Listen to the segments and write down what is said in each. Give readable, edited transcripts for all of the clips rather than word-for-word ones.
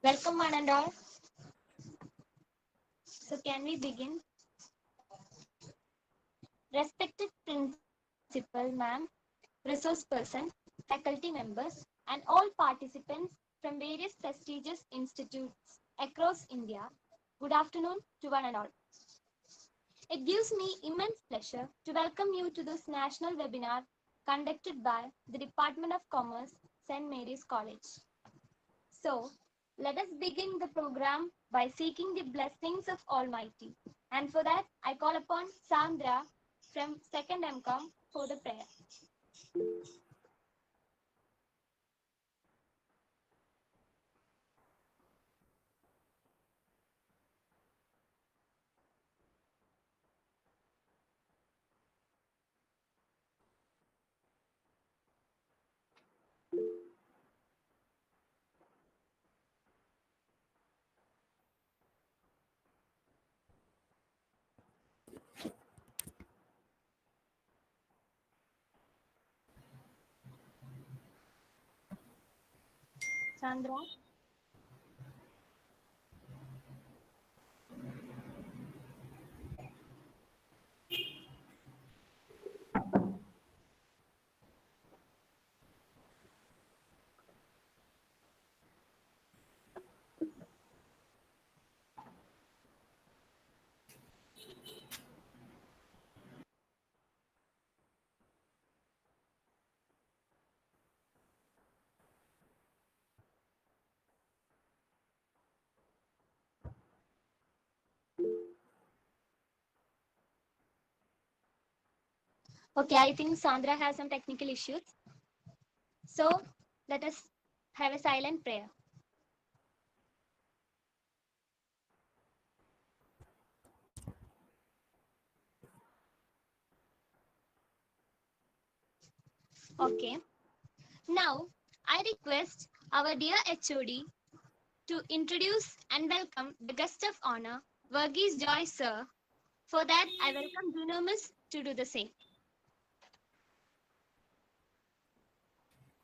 Welcome, one and all. So, can we begin? Respected principal, ma'am, resource person, faculty members, and all participants from various prestigious institutes across India, good afternoon to one and all. It gives me immense pleasure to welcome you to this national webinar conducted by the Department of Commerce, St. Mary's College. So, let us begin the program by seeking the blessings of Almighty. And for that, I call upon Sandra from 2nd MCOM for the prayer. Sandra? Okay, I think Sandra has some technical issues. So, let us have a silent prayer. Okay. Now, I request our dear HOD to introduce and welcome the guest of honor, Varghese Joy Sir. For that, I welcome Dunamis to do the same.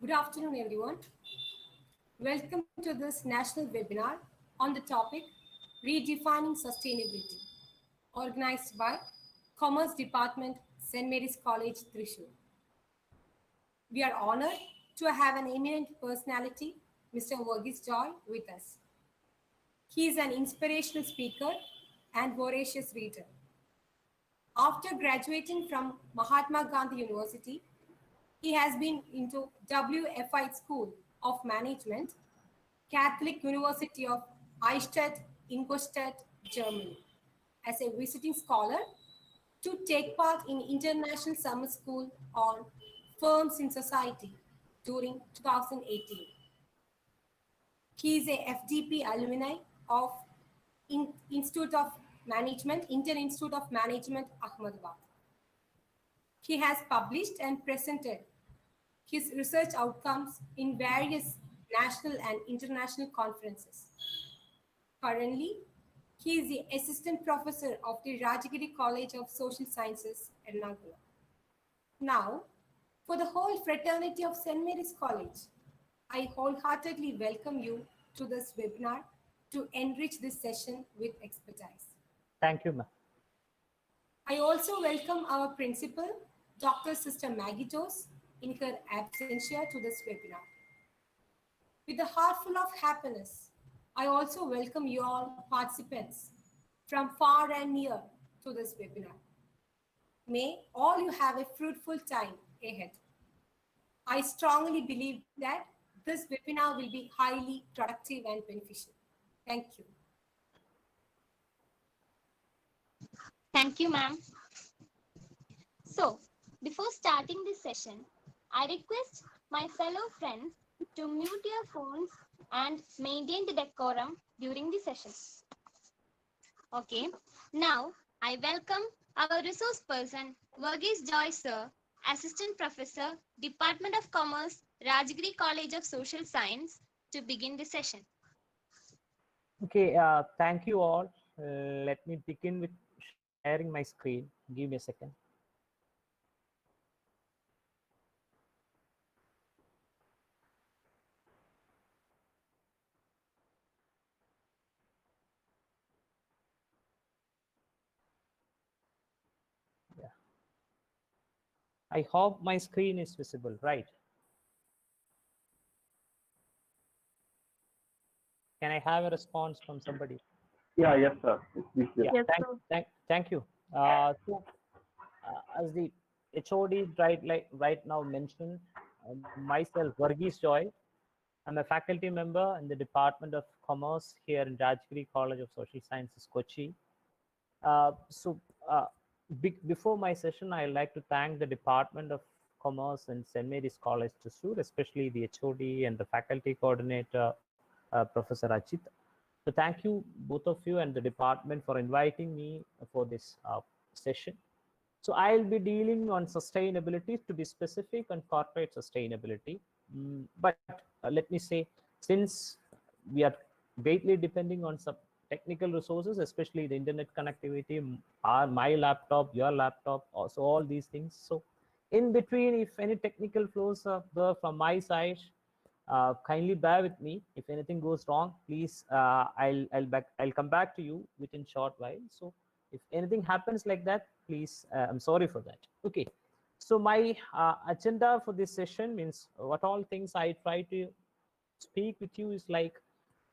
Good afternoon, everyone. Welcome to this national webinar on the topic Redefining Sustainability, organized by Commerce Department, St. Mary's College, Thrissur. We are honored to have an eminent personality, Mr. Varghese Joy, with us. He is an inspirational speaker and voracious reader. After graduating from Mahatma Gandhi University, he has been into WFI School of Management, Catholic University of Eichstätt, Ingolstadt, Germany, as a visiting scholar to take part in International Summer School on Firms in Society during 2018. He is a FDP alumni of Institute of Management, Indian Institute of Management, Ahmedabad. He has published and presented his research outcomes in various national and international conferences. Currently, he is the assistant professor of the Rajagiri College of Social Sciences, Ernakulam. Now, for the whole fraternity of St. Mary's College, I wholeheartedly welcome you to this webinar to enrich this session with expertise. Thank you, ma'am. I also welcome our principal, Dr. Sister Maggie Jose, in her absentia to this webinar. With a heart full of happiness, I also welcome you all participants from far and near to this webinar. May all you have a fruitful time ahead. I strongly believe that this webinar will be highly productive and beneficial. Thank you. Thank you, ma'am. So, before starting this session, I request my fellow friends to mute your phones and maintain the decorum during the session. Okay, now I welcome our resource person, Varghese Joy Sir, Assistant Professor, Department of Commerce, Rajagiri College of Social Science, to begin the session. Okay, thank you all. Let me begin with sharing my screen. Give me a second. I hope my screen is visible, right? Can I have a response from somebody? Yeah, yes, sir. It's visual. Yeah, Yes, sir. thank you. As the HOD right now mentioned, myself, Varghese Joy, I'm a faculty member in the Department of Commerce here in Rajagiri College of Social Sciences, Kochi. So before my session, I'd like to thank the Department of Commerce and St. Mary's College, Thrissur, especially the HOD and the faculty coordinator, Professor Ajit. So thank you, both of you and the department for inviting me for this session. So I'll be dealing on sustainability, to be specific, on corporate sustainability. But let me say, since we are greatly depending on some technical resources, especially the internet connectivity, my laptop, your laptop, also all these things. So in between, if any technical flows are there from my side, kindly bear with me. If anything goes wrong, please, I'll come back to you within short while. So if anything happens like that, please, I'm sorry for that. Okay. So my agenda for this session means what all things I try to speak with you is like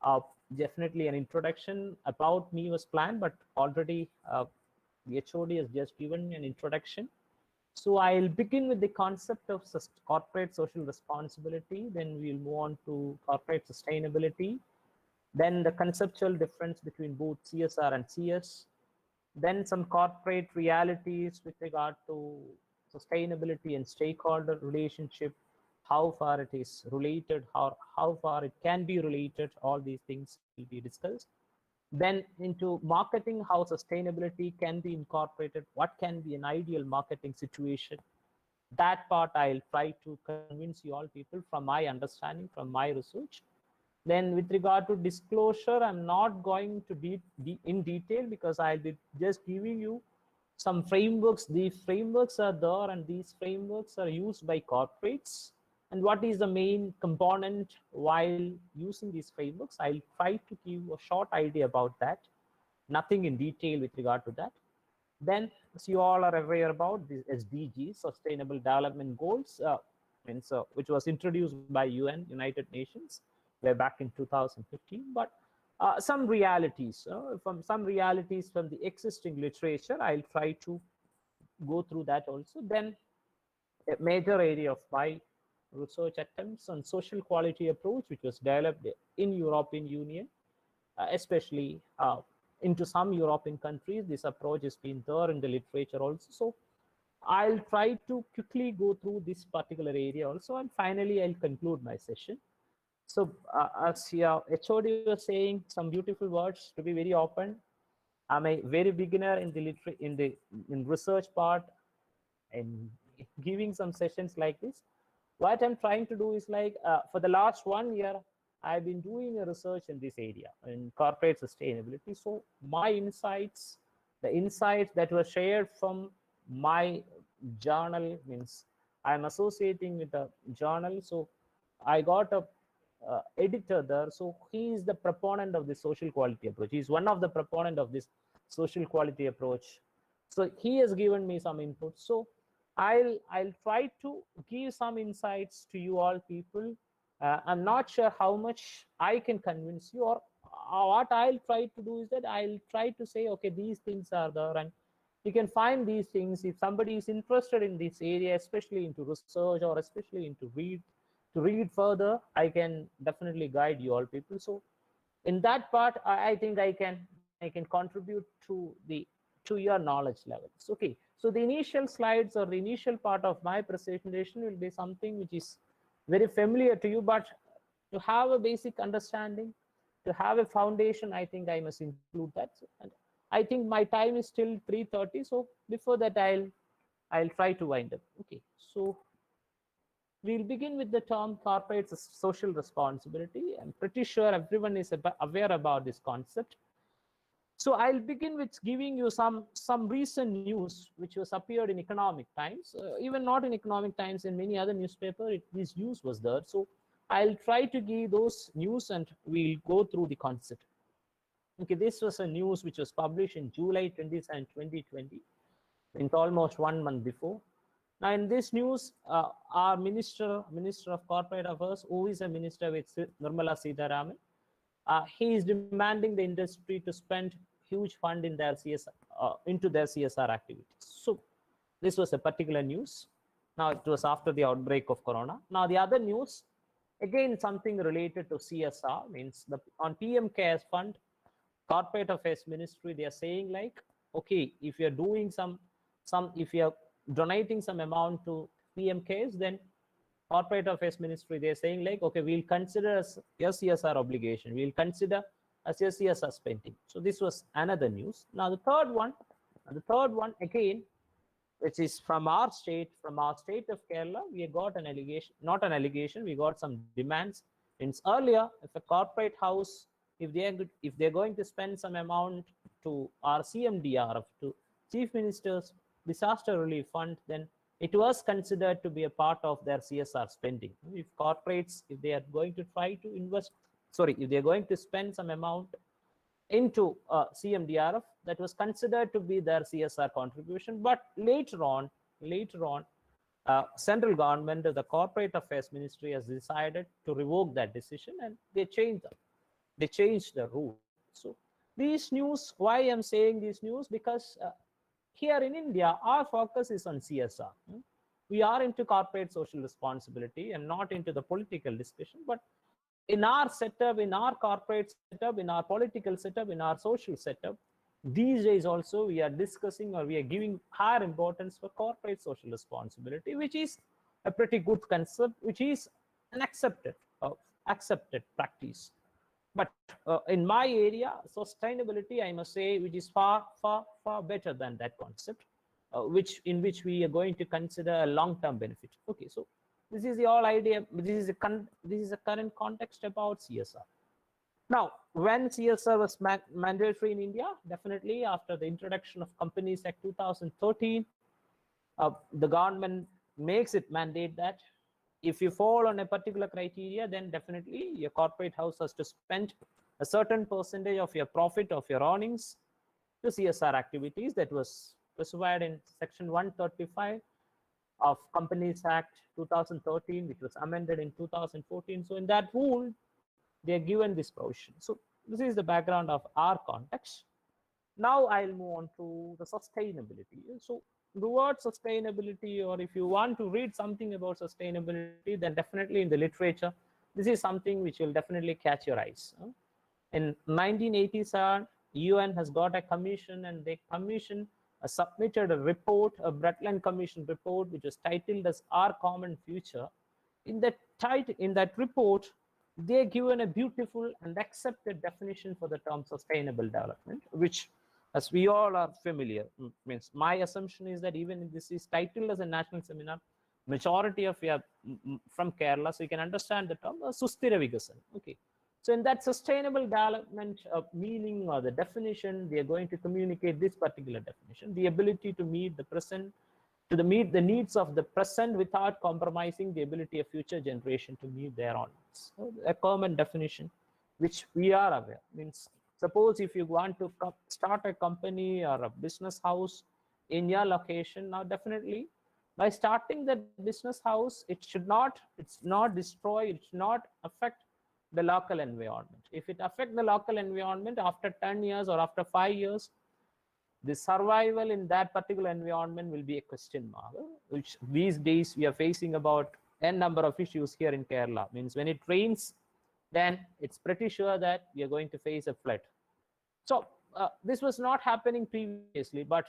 uh, definitely an introduction about me was planned, but already the HOD has just given an introduction. So I'll begin with the concept of corporate social responsibility, then we'll move on to corporate sustainability, then the conceptual difference between both CSR and CS, then some corporate realities with regard to sustainability and stakeholder relationship, how far it is related, how far it can be related, all these things will be discussed. Then into marketing, how sustainability can be incorporated, what can be an ideal marketing situation. That part I'll try to convince you all people from my understanding, from my research. Then with regard to disclosure, I'm not going to be in detail because I'll be just giving you some frameworks. These frameworks are there and these frameworks are used by corporates. And what is the main component while using these frameworks? I'll try to give a short idea about that. Nothing in detail with regard to that. Then, as you all are aware about, the SDGs, Sustainable Development Goals, which was introduced by UN, United Nations, way back in 2015. But some realities, from the existing literature, I'll try to go through that also. Then a major area of my research attempts on social quality approach, which was developed in European Union, especially into some European countries. This approach has been there in the literature also. So I'll try to quickly go through this particular area also, and finally I'll conclude my session. So as your HOD was saying some beautiful words, to be very open, I'm a very beginner in the in research part and giving some sessions like this. What I'm trying to do is like for the last 1 year, I've been doing a research in this area in corporate sustainability. So my insights, the insights that were shared from my journal, means I'm associating with a journal. So I got a editor there. So he is the proponent of the social quality approach. He's one of the proponent of this social quality approach. So he has given me some input. So I'll try to give some insights to you all people. I'm not sure how much I can convince you, or what I'll try to do is that I'll try to say, okay, these things are there, and you can find these things. If somebody is interested in this area, especially into research or especially into read further, I can definitely guide you all people. So in that part, I think I can contribute to your knowledge levels. Okay, so the initial slides or the initial part of my presentation will be something which is very familiar to you, but to have a basic understanding, to have a foundation, I think I must include that. And I think my time is still 3:30, so before that I'll try to wind up. Okay, so we'll begin with the term corporate social responsibility. I'm pretty sure everyone is aware about this concept. So I'll begin with giving you some recent news which was appeared in Economic Times, even not in Economic Times, in many other newspapers. This news was there. So I'll try to give those news and we'll go through the concept. Okay, this was a news which was published in July 27, 2020. It's almost 1 month before. Now, in this news, our Minister of Corporate Affairs, who is a minister with Nirmala Sitharaman, he is demanding the industry to spend huge fund in their into their CSR activities. So this was a particular news. Now it was after the outbreak of corona. Now the other news, again something related to CSR, means on PM Cares Fund, Corporate Affairs Ministry, they are saying like, okay, if you're doing if you're donating some amount to PM Cares, then Corporate Affairs Ministry, they're saying like, okay, we'll consider as your CSR obligation, we'll consider as your CSR spending. So this was another news. Now the third one again, which is from our state of Kerala, we got an allegation, not an allegation, we got some demands. Means earlier, if a corporate house, if they're going to spend some amount to our CMDRF, to Chief Minister's Disaster Relief Fund, then it was considered to be a part of their CSR spending. If corporates, if they are going to try to invest, if they're going to spend some amount into CMDRF, that was considered to be their CSR contribution. But later on, central government, the Corporate Affairs Ministry has decided to revoke that decision, and they changed the rule. So these news, why I'm saying these news, because here in India, our focus is on CSR. We are into corporate social responsibility and not into the political discussion. But in our setup, in our corporate setup, in our political setup, in our social setup, these days also we are discussing, or we are giving higher importance for corporate social responsibility, which is a pretty good concept, which is an accepted practice. But in my area, sustainability, I must say, which is far better than that concept, in which we are going to consider a long-term benefit. Okay, so this is the whole idea. This is a current context about CSR. Now, when CSR was mandatory in India, definitely after the introduction of Companies Act 2013, the government makes it mandate that if you fall on a particular criteria, then definitely your corporate house has to spend a certain percentage of your profit, of your earnings, to CSR activities. That was specified in Section 135 of Companies Act 2013, which was amended in 2014. So in that rule, they are given this provision. So this is the background of our context. Now I'll move on to the sustainability. So the word sustainability, or if you want to read something about sustainability, then definitely in the literature, this is something which will definitely catch your eyes. In 1987, UN has got a commission, and they submitted a report, a Brundtland Commission report, which was titled as Our Common Future. In that report, they're given a beautiful and accepted definition for the term sustainable development, which, as we all are familiar, means my assumption is that even if this is titled as a national seminar, majority of you are from Kerala, so you can understand the term Sustira Vigasan. Okay, so in that sustainable development meaning or the definition, they are going to communicate this particular definition: the ability to meet the needs of the present without compromising the ability of future generation to meet their own needs. So a common definition, which we are aware, means suppose if you want to start a company or a business house in your location, now definitely by starting that business house, it's not destroy, it should not affect the local environment. If it affects the local environment after 10 years or after 5 years, the survival in that particular environment will be a question mark, which these days we are facing about n number of issues here in Kerala. Means when it rains, then it's pretty sure that we are going to face a flood. So this was not happening previously, but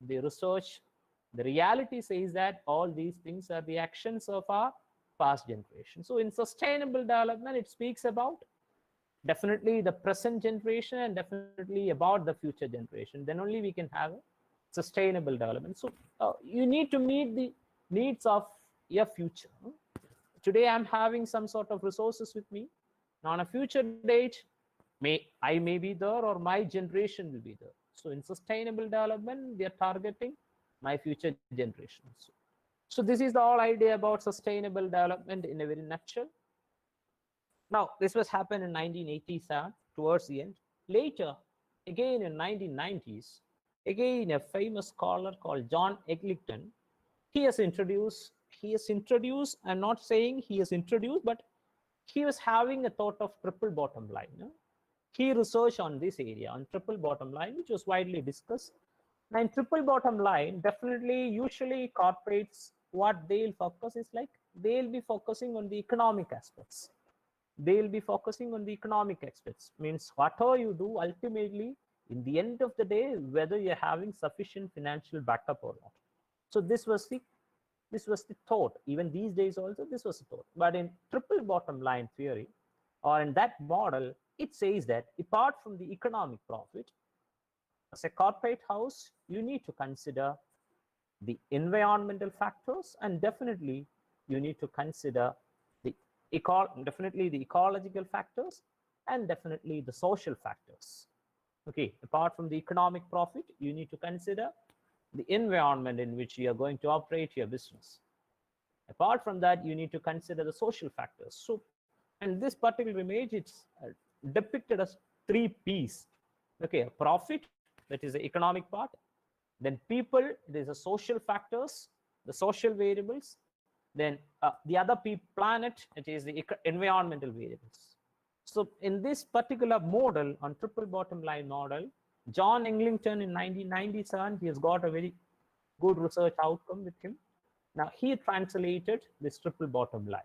the research, the reality says that all these things are the actions of our past generation. So in sustainable development, it speaks about definitely the present generation and definitely about the future generation. Then only we can have a sustainable development. So you need to meet the needs of your future. Today I'm having some sort of resources with me. Now on a future date, I may be there or my generation will be there. So in sustainable development, we are targeting my future generations. So this is the whole idea about sustainable development in a very nutshell. Now, this was happened in 1987 towards the end. Later, again in 1990s, again a famous scholar called John Eglinton, he has introduced, I'm not saying he has introduced, but he was having a thought of triple bottom line. He researched on this area, on triple bottom line, which was widely discussed. Now in triple bottom line, definitely, usually corporates, what they'll focus is like, they'll be focusing on the economic aspects. They'll be focusing on the economic aspects. Means whatever you do, ultimately, in the end of the day, whether you're having sufficient financial backup or not. So this was the thought. Even these days also, this was the thought. But in triple bottom line theory, or in that model, it says that apart from the economic profit, as a corporate house, you need to consider the environmental factors, and definitely you need to consider the definitely the ecological factors, and definitely the social factors. Okay, apart from the economic profit, you need to consider the environment in which you are going to operate your business. Apart from that, you need to consider the social factors. So, and this particular image, it's depicted as 3 P's. Okay, a profit, that is the economic part. Then people, there's a social factors, the social variables. Then the other planet, it is the environmental variables. So in this particular model, on triple bottom line model, John Eglinton in 1997, he has got a very good research outcome with him. Now he translated this triple bottom line.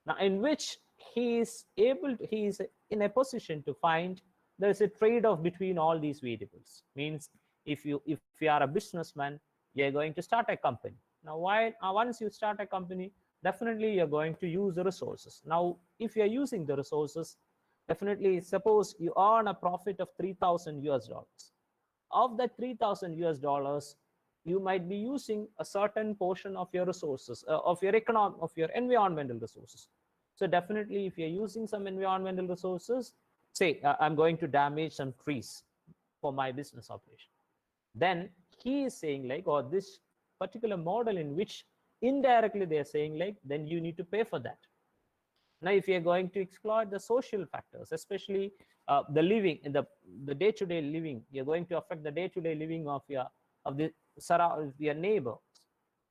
Now in which he is in a position to find there is a trade-off between all these variables. Means if you are a businessman, you're going to start a company. Now once you start a company, definitely you're going to use the resources. Now if you're using the resources, definitely suppose you earn a profit of $3,000. Of that $3,000, you might be using a certain portion of your resources, of your environmental resources. So definitely if you're using some environmental resources, say I'm going to damage some trees for my business operation, then he is saying like, or this particular model in which indirectly they're saying like, then you need to pay for that. Now if you're going to exploit the social factors, especially the living in the day-to-day living, you're going to affect the day-to-day living of your neighbors,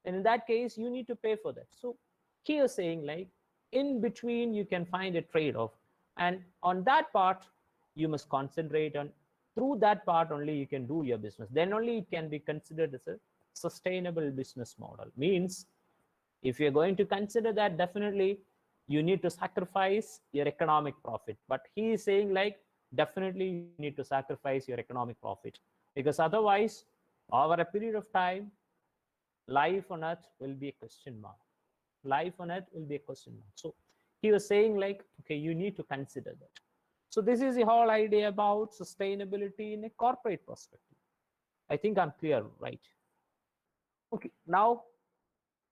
and in that case you need to pay for that. So he is saying like, in between you can find a trade-off, and on that part you must concentrate on. Through that part only you can do your business, then only it can be considered as a sustainable business model. Means if you're going to consider that, definitely you need to sacrifice your economic profit. But he is saying like, definitely you need to sacrifice your economic profit, because otherwise over a period of time, life on earth will be a question mark. Life on earth will be a question mark. So he was saying like, okay, you need to consider that. So this is the whole idea about sustainability in a corporate perspective. I think I'm clear, right? Okay, now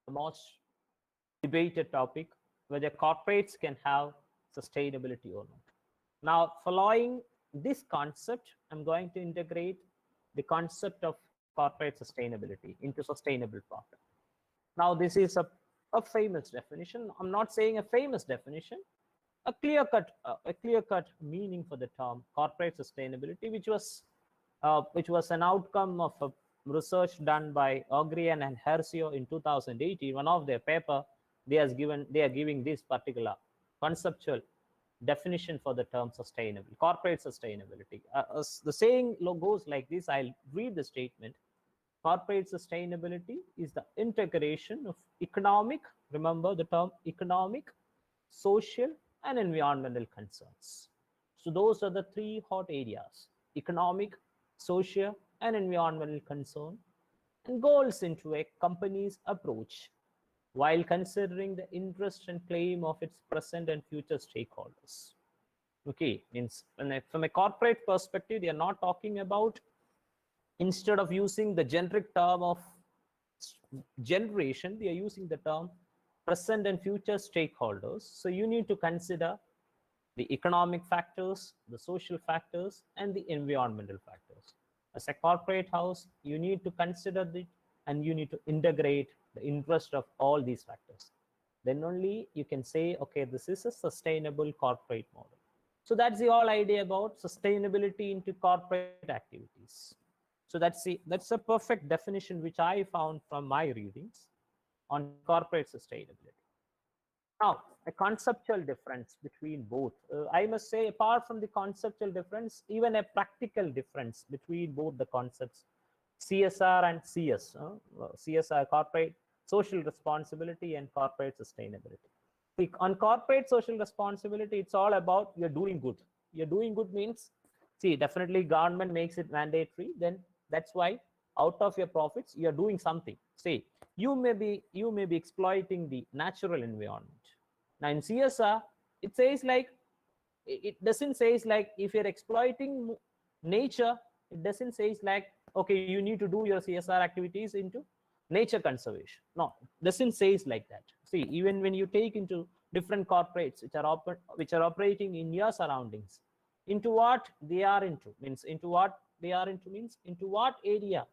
the most debated topic, whether corporates can have sustainability or not. Now, following this concept, I'm going to integrate the concept of corporate sustainability into sustainable part. Now, this is a famous definition. I'm not saying a famous definition, a clear-cut meaning for the term corporate sustainability, which was an outcome of a research done by Ogrian and Hersio in 2018. One of their paper, they are giving this particular conceptual definition for the term sustainable, corporate sustainability. The saying goes like this. I'll read the statement. Corporate sustainability is the integration of economic, remember the term economic, social, and environmental concerns. So those are the 3 hot areas: economic, social, and environmental concern, and goals into a company's approach while considering the interest and claim of its present and future stakeholders. Okay, means from a corporate perspective, they are not talking about, instead of using the generic term of generation, they are using the term present and future stakeholders. So you need to consider the economic factors, the social factors, and the environmental factors. As a corporate house, you need to consider it, and you need to integrate the interest of all these factors. Then only you can say, okay, this is a sustainable corporate model. So that's the whole idea about sustainability into corporate activities. So that's a perfect definition which I found from my readings. on corporate sustainability. Now, a conceptual difference between both. I must say, apart from the conceptual difference, even a practical difference between both the concepts, CSR and CS. CSR, corporate social responsibility, and corporate sustainability. See, on corporate social responsibility, it's all about you're doing good. You're doing good means, see, definitely government makes it mandatory. Then that's why out of your profits, you're doing something. See, you may be exploiting the natural environment. Now in CSR, it says like, it doesn't say like if you're exploiting nature, it doesn't say like, okay, you need to do your CSR activities into nature conservation. No, it doesn't say like that. See, even when you take into different corporates which are operating in your surroundings, into what they are into means into what they are into means into what area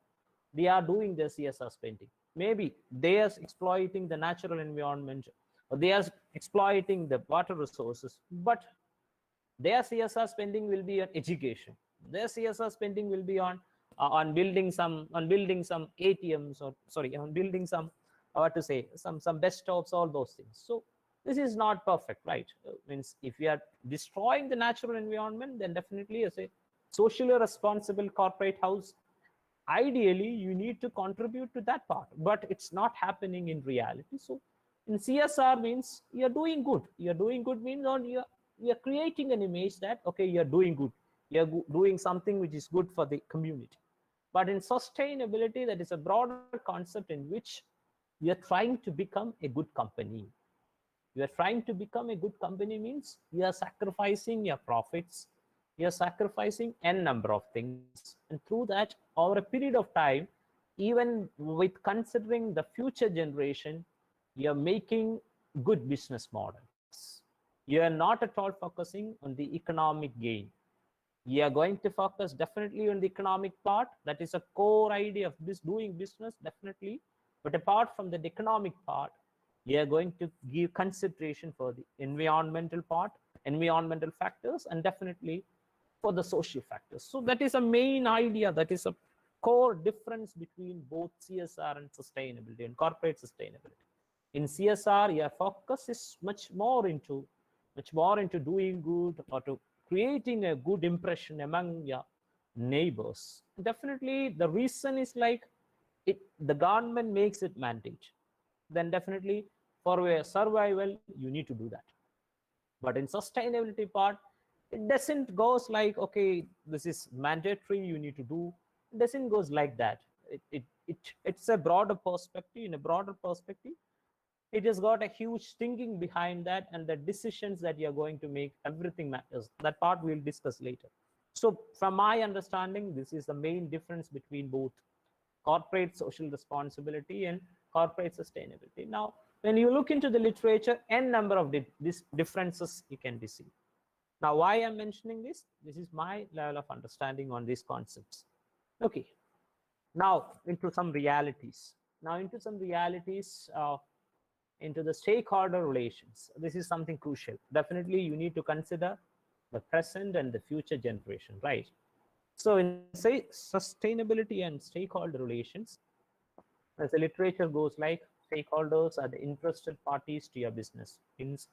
they are doing their CSR spending. Maybe they are exploiting the natural environment, or they are exploiting the water resources, but their CSR spending will be on education. Their CSR spending will be on building some ATMs, or sorry, on building some what to say some best stops, all those things. So this is not perfect, right? Means if we are destroying the natural environment, then definitely as a socially responsible corporate house, ideally you need to contribute to that part, but it's not happening in reality. So in CSR means you're doing good. You're doing good means on you're creating an image that okay, you're doing good. You're doing something which is good for the community. But in sustainability, that is a broader concept in which you're trying to become a good company. You are trying to become a good company means you are sacrificing your profits, you are sacrificing n number of things, and through that, over a period of time, even with considering the future generation, you are making good business models. You are not at all focusing on the economic gain. You are going to focus definitely on the economic part. That is a core idea of this doing business, definitely. But apart from the economic part, you are going to give consideration for the environmental part, environmental factors, and definitely for the social factors. So that is a main idea. That is a core difference between both CSR and sustainability and corporate sustainability. In CSR, your focus is much more into doing good, or to creating a good impression among your neighbors. Definitely, the reason is like the government makes it mandate. Then definitely for your survival, you need to do that. But in sustainability part, it doesn't goes like, okay, this is mandatory, you need to do. It doesn't goes like that. It's a broader perspective. In a broader perspective, it has got a huge thinking behind that, and the decisions that you're going to make, everything matters. That part we'll discuss later. So from my understanding, this is the main difference between both corporate social responsibility and corporate sustainability. Now, when you look into the literature, n number of these differences you can be seen. Now, why I'm mentioning this? This is my level of understanding on these concepts. Okay. Now, into some realities. Into the stakeholder relations. This is something crucial. Definitely, you need to consider the present and the future generation, right? So in say sustainability and stakeholder relations, as the literature goes like, stakeholders are the interested parties to your business. Means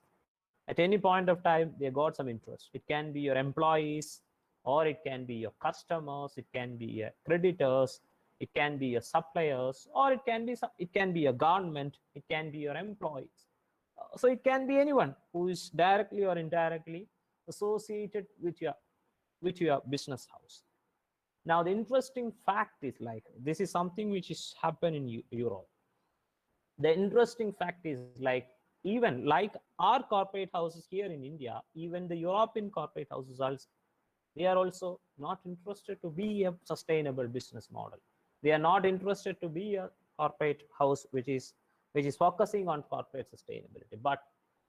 at any point of time, they got some interest. It can be your employees, or it can be your customers, it can be your creditors, it can be your suppliers, or it can be your government, it can be your employees. So it can be anyone who is directly or indirectly associated with your business house. Now, the interesting fact is like, this is something which is happen in Europe. The interesting fact is like, even like our corporate houses here in India, even the European corporate houses also, they are also not interested to be a sustainable business model. They are not interested to be a corporate house which is focusing on corporate sustainability. But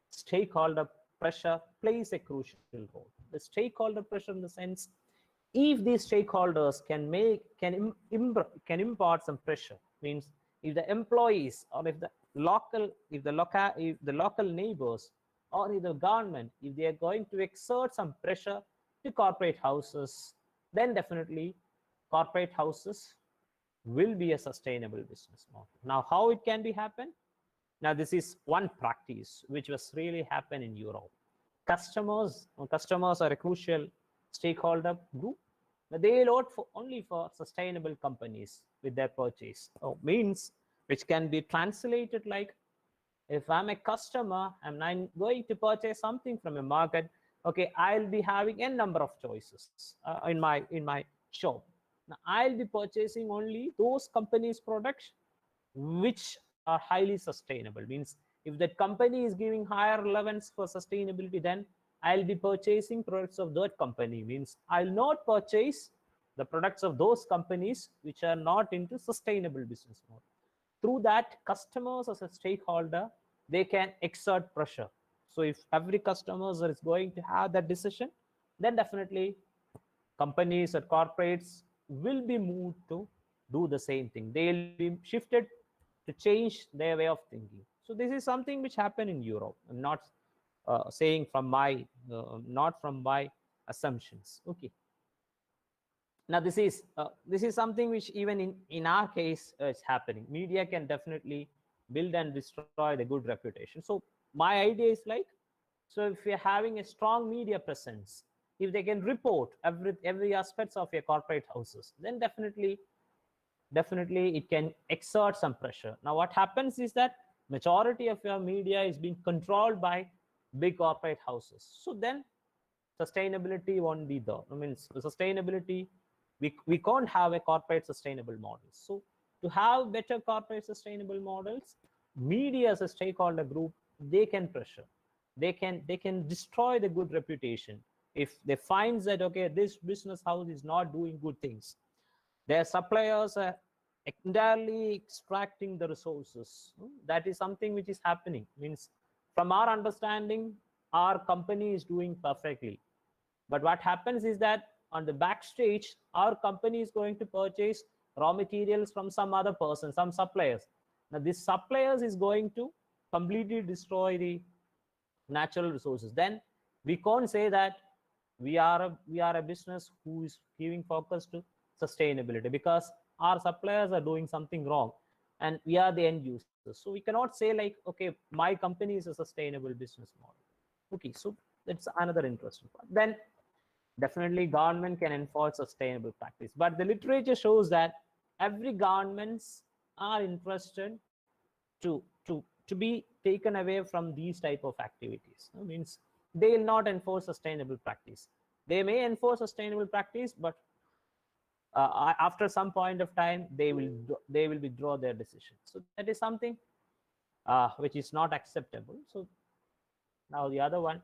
stakeholder pressure plays a crucial role. The stakeholder pressure in the sense, if these stakeholders can impart some pressure, means if the employees, or if the local neighbors, or if the government, if they are going to exert some pressure to corporate houses, then definitely corporate houses will be a sustainable business model. Now, how it can be happen? Now, this is one practice which was really happen in Europe. Customers are a crucial stakeholder group. They vote for only for sustainable companies with their purchase. Means which can be translated like, if I'm a customer and I'm going to purchase something from a market, okay, I'll be having a number of choices in my shop. Now, I'll be purchasing only those companies' products which are highly sustainable. Means if that company is giving higher relevance for sustainability, then I'll be purchasing products of that company. Means I'll not purchase the products of those companies which are not into sustainable business model. Through that, customers as a stakeholder, they can exert pressure. So if every customer is going to have that decision, then definitely companies or corporates will be moved to do the same thing. They'll be shifted to change their way of thinking. So this is something which happened in Europe. I'm not saying from my not from my assumptions. Okay. Now this is something which even in our case is happening. Media can definitely build and destroy the good reputation. So my idea is like, so if you're having a strong media presence, if they can report every aspects of your corporate houses, then definitely it can exert some pressure. Now what happens is that majority of your media is being controlled by big corporate houses. So then sustainability won't be there. I mean, sustainability, we can't have a corporate sustainable model. So to have better corporate sustainable models, media as a stakeholder group, they can pressure. They can destroy the good reputation if they find that, okay, this business house is not doing good things. Their suppliers are entirely extracting the resources. That is something which is happening. Means from our understanding, our company is doing perfectly. But what happens is that on the backstage, our company is going to purchase raw materials from some other person, some suppliers. Now, this suppliers is going to completely destroy the natural resources. Then we can't say that we are a business who is giving focus to sustainability, because our suppliers are doing something wrong and we are the end users. So we cannot say like, okay, my company is a sustainable business model. Okay, so that's another interesting part. Then definitely government can enforce sustainable practice, but the literature shows that every governments are interested to be taken away from these type of activities. Means they will not enforce sustainable practice. They may enforce sustainable practice, but after some point of time, they will withdraw their decision. So that is something which is not acceptable. So now the other one,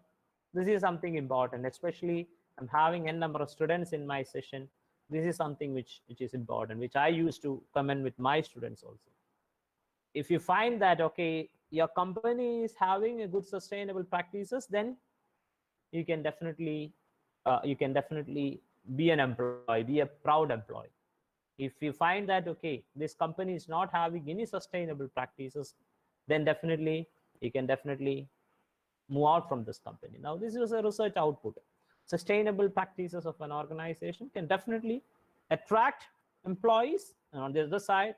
this is something important, especially I'm having a number of students in my session. This is something which is important, which I used to comment with my students also. If you find that, okay, your company is having a good sustainable practices, then you can definitely be an employee, be a proud employee. If you find that, okay, this company is not having any sustainable practices, then definitely you can definitely move out from this company. Now, this is a research output. Sustainable practices of an organization can definitely attract employees, and on the other side,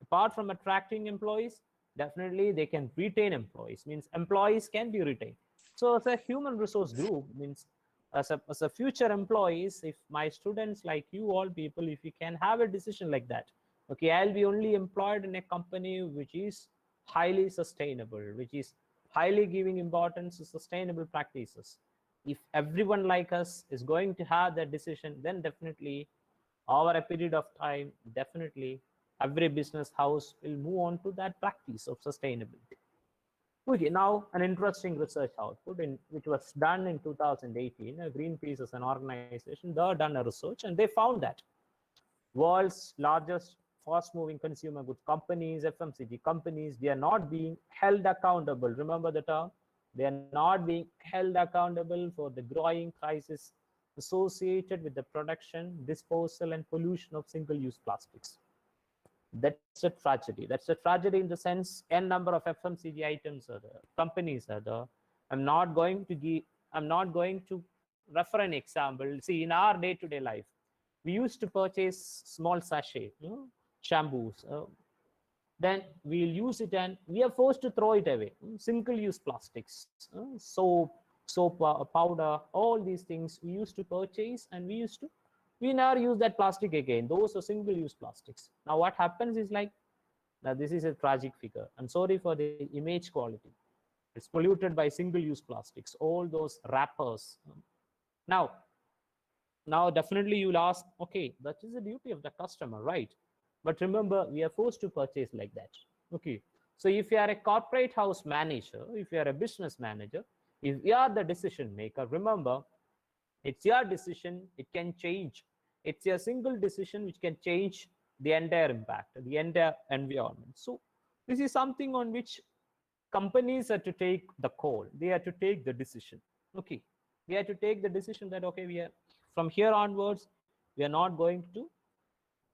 apart from attracting employees, definitely they can retain employees. Means employees can be retained. So as a human resource group, means as a future employees, if my students like you all people, if you can have a decision like that, okay, I'll be only employed in a company which is highly sustainable, which is highly giving importance to sustainable practices. If everyone like us is going to have that decision, then definitely over a period of time, definitely every business house will move on to that practice of sustainability. Okay, now an interesting research output which was done in 2018. Greenpeace as an organization, they done a research and they found that world's largest fast-moving consumer goods companies, FMCG companies, they are not being held accountable. Remember the term? They are not being held accountable for the growing crisis associated with the production, disposal, and pollution of single-use plastics. That's a tragedy. That's a tragedy in the sense n number of FMCG items are there, companies are there. I'm not going to refer an example. See, in our day-to-day life, we used to purchase small sachet, shampoos. then we'll use it and we are forced to throw it away. Single-use plastics, soap powder, all these things we used to purchase, and we never use that plastic again. Those are single-use plastics. Now what happens is like, now this is a tragic figure. I'm sorry for the image quality. It's polluted by single-use plastics, all those wrappers. Now definitely you'll ask, okay, that is the duty of the customer, right? But remember, we are forced to purchase like that. Okay, so if you are a corporate house manager, if you are a business manager, if you are the decision maker, remember, it's your decision, it can change. It's a single decision which can change the entire impact, the entire environment. So this is something on which companies are to take the call. They are to take the decision. Okay, we have to take the decision that, okay, we are from here onwards, we are not going to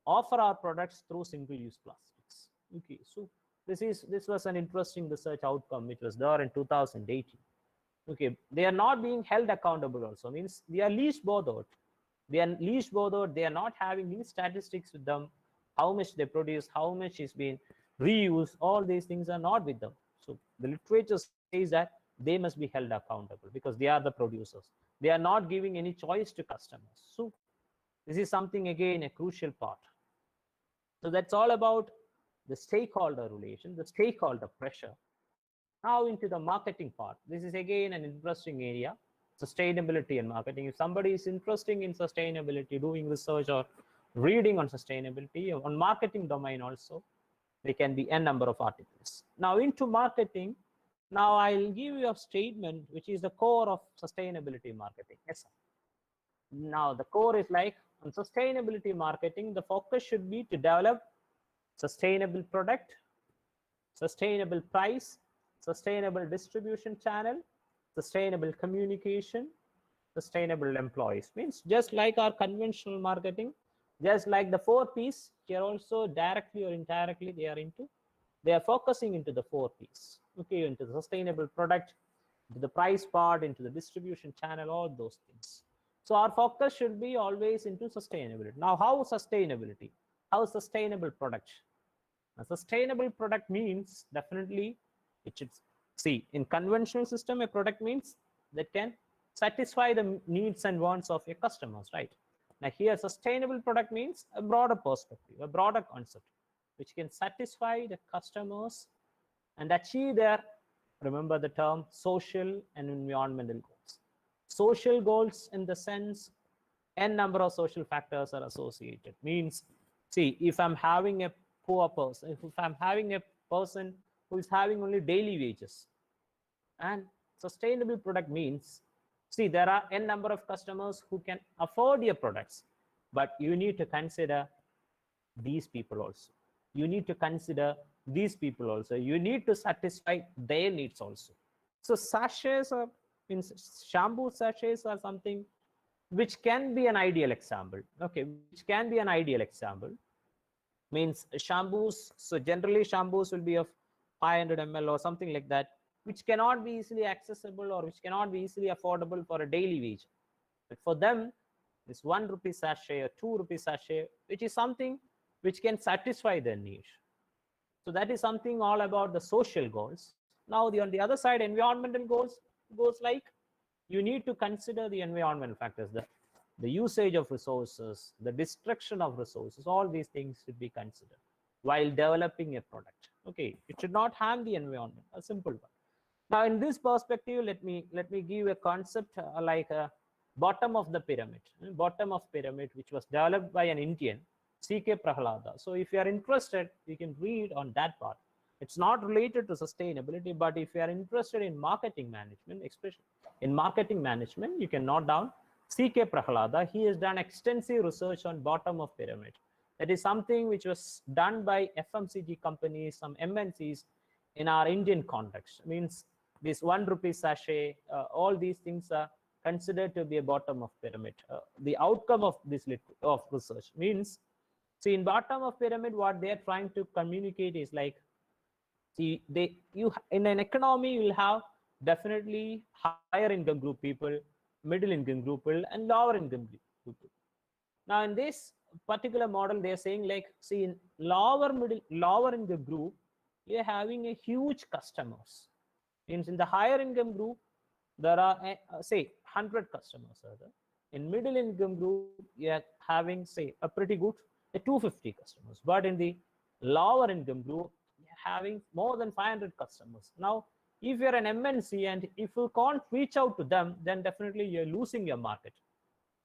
offer our products through single-use plastics. Okay, so this was an interesting research outcome which was there in 2018. Okay, they are not being held accountable also, means they are least bothered. They are least bothered. They are not having any statistics with them, how much they produce, how much is being reused. All these things are not with them. So the literature says that they must be held accountable because they are the producers. They are not giving any choice to customers. So this is something, again, a crucial part. So that's all about the stakeholder relation, the stakeholder pressure. Now into the marketing part. This is again an interesting area, sustainability and marketing. If somebody is interested in sustainability, doing research or reading on sustainability, on marketing domain also, there can be n number of articles. Now into marketing, now I'll give you a statement which is the core of sustainability marketing. Yes, sir. Now the core is like, on sustainability marketing, the focus should be to develop sustainable product, sustainable price, sustainable distribution channel, sustainable communication, sustainable employees. Means just like our conventional marketing, just like the 4 P's, here also directly or indirectly they are focusing into the 4 P's. Okay, into the sustainable product, into the price part, into the distribution channel, all those things. So our focus should be always into sustainability. Now, how sustainability? How sustainable product? A sustainable product means definitely it should, see, in conventional system, a product means that can satisfy the needs and wants of your customers, right? Now here, sustainable product means a broader perspective, a broader concept, which can satisfy the customers and achieve their, remember the term, social and environmental goals. Social goals in the sense, n number of social factors are associated. Means, see, if I'm having a poor person, if I'm having a person who is having only daily wages, and sustainable product means, see, there are n number of customers who can afford your products, but you need to consider these people also. You need to consider these people also. You need to satisfy their needs also. So sachets are, means shampoo sachets are something which can be an ideal example. Okay, which can be an ideal example. Means shampoos, so generally shampoos will be of 500 ml or something like that, which cannot be easily accessible or which cannot be easily affordable for a daily wage. But for them, this 1 rupee sachet or 2 rupee sachet, which is something which can satisfy their niche. So that is something all about the social goals. Now on the other side, environmental goals like, you need to consider the environmental factors, the usage of resources, the destruction of resources, all these things should be considered while developing a product. Okay, it should not harm the environment, a simple one. Now in this perspective, let me give a concept like a bottom of the pyramid, which was developed by an Indian, Sdg Prahlada. So if you are interested, you can read on that part. It's not related to sustainability, but if you are interested in marketing management, especially in marketing management, you can note down Sdg Prahlada. He has done extensive research on bottom of pyramid. That is something which was done by FMCG companies, some MNCs in our Indian context. Means this 1 rupee sachet, all these things are considered to be a bottom of pyramid. The outcome of this research means, see, in bottom of pyramid, what they are trying to communicate is like, see, in an economy, you will have definitely higher income group people, middle income group people, and lower income group people. Now in this particular model, they're saying like, see, in lower income group, you're having a huge customers. Means in the higher income group, there are say 100 customers are there. In middle income group, you're having say a pretty good 250 customers, but in the lower income group, you're having more than 500 customers. Now, if you're an MNC and if you can't reach out to them, then definitely you're losing your market.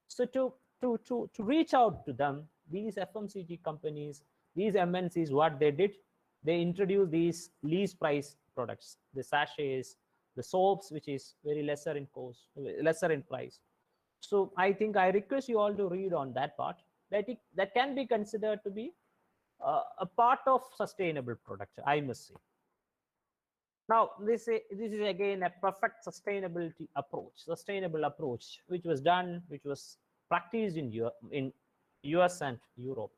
So to reach out to them, these FMCG companies, these MNCs, what they did, they introduced these least price products, the sachets, the soaps, which is very lesser in cost, lesser in price. So I think I request you all to read on that part. That can be considered to be a part of sustainable product, I must say. Now, this is again a perfect sustainable approach, which was done, which was practiced in US and Europe.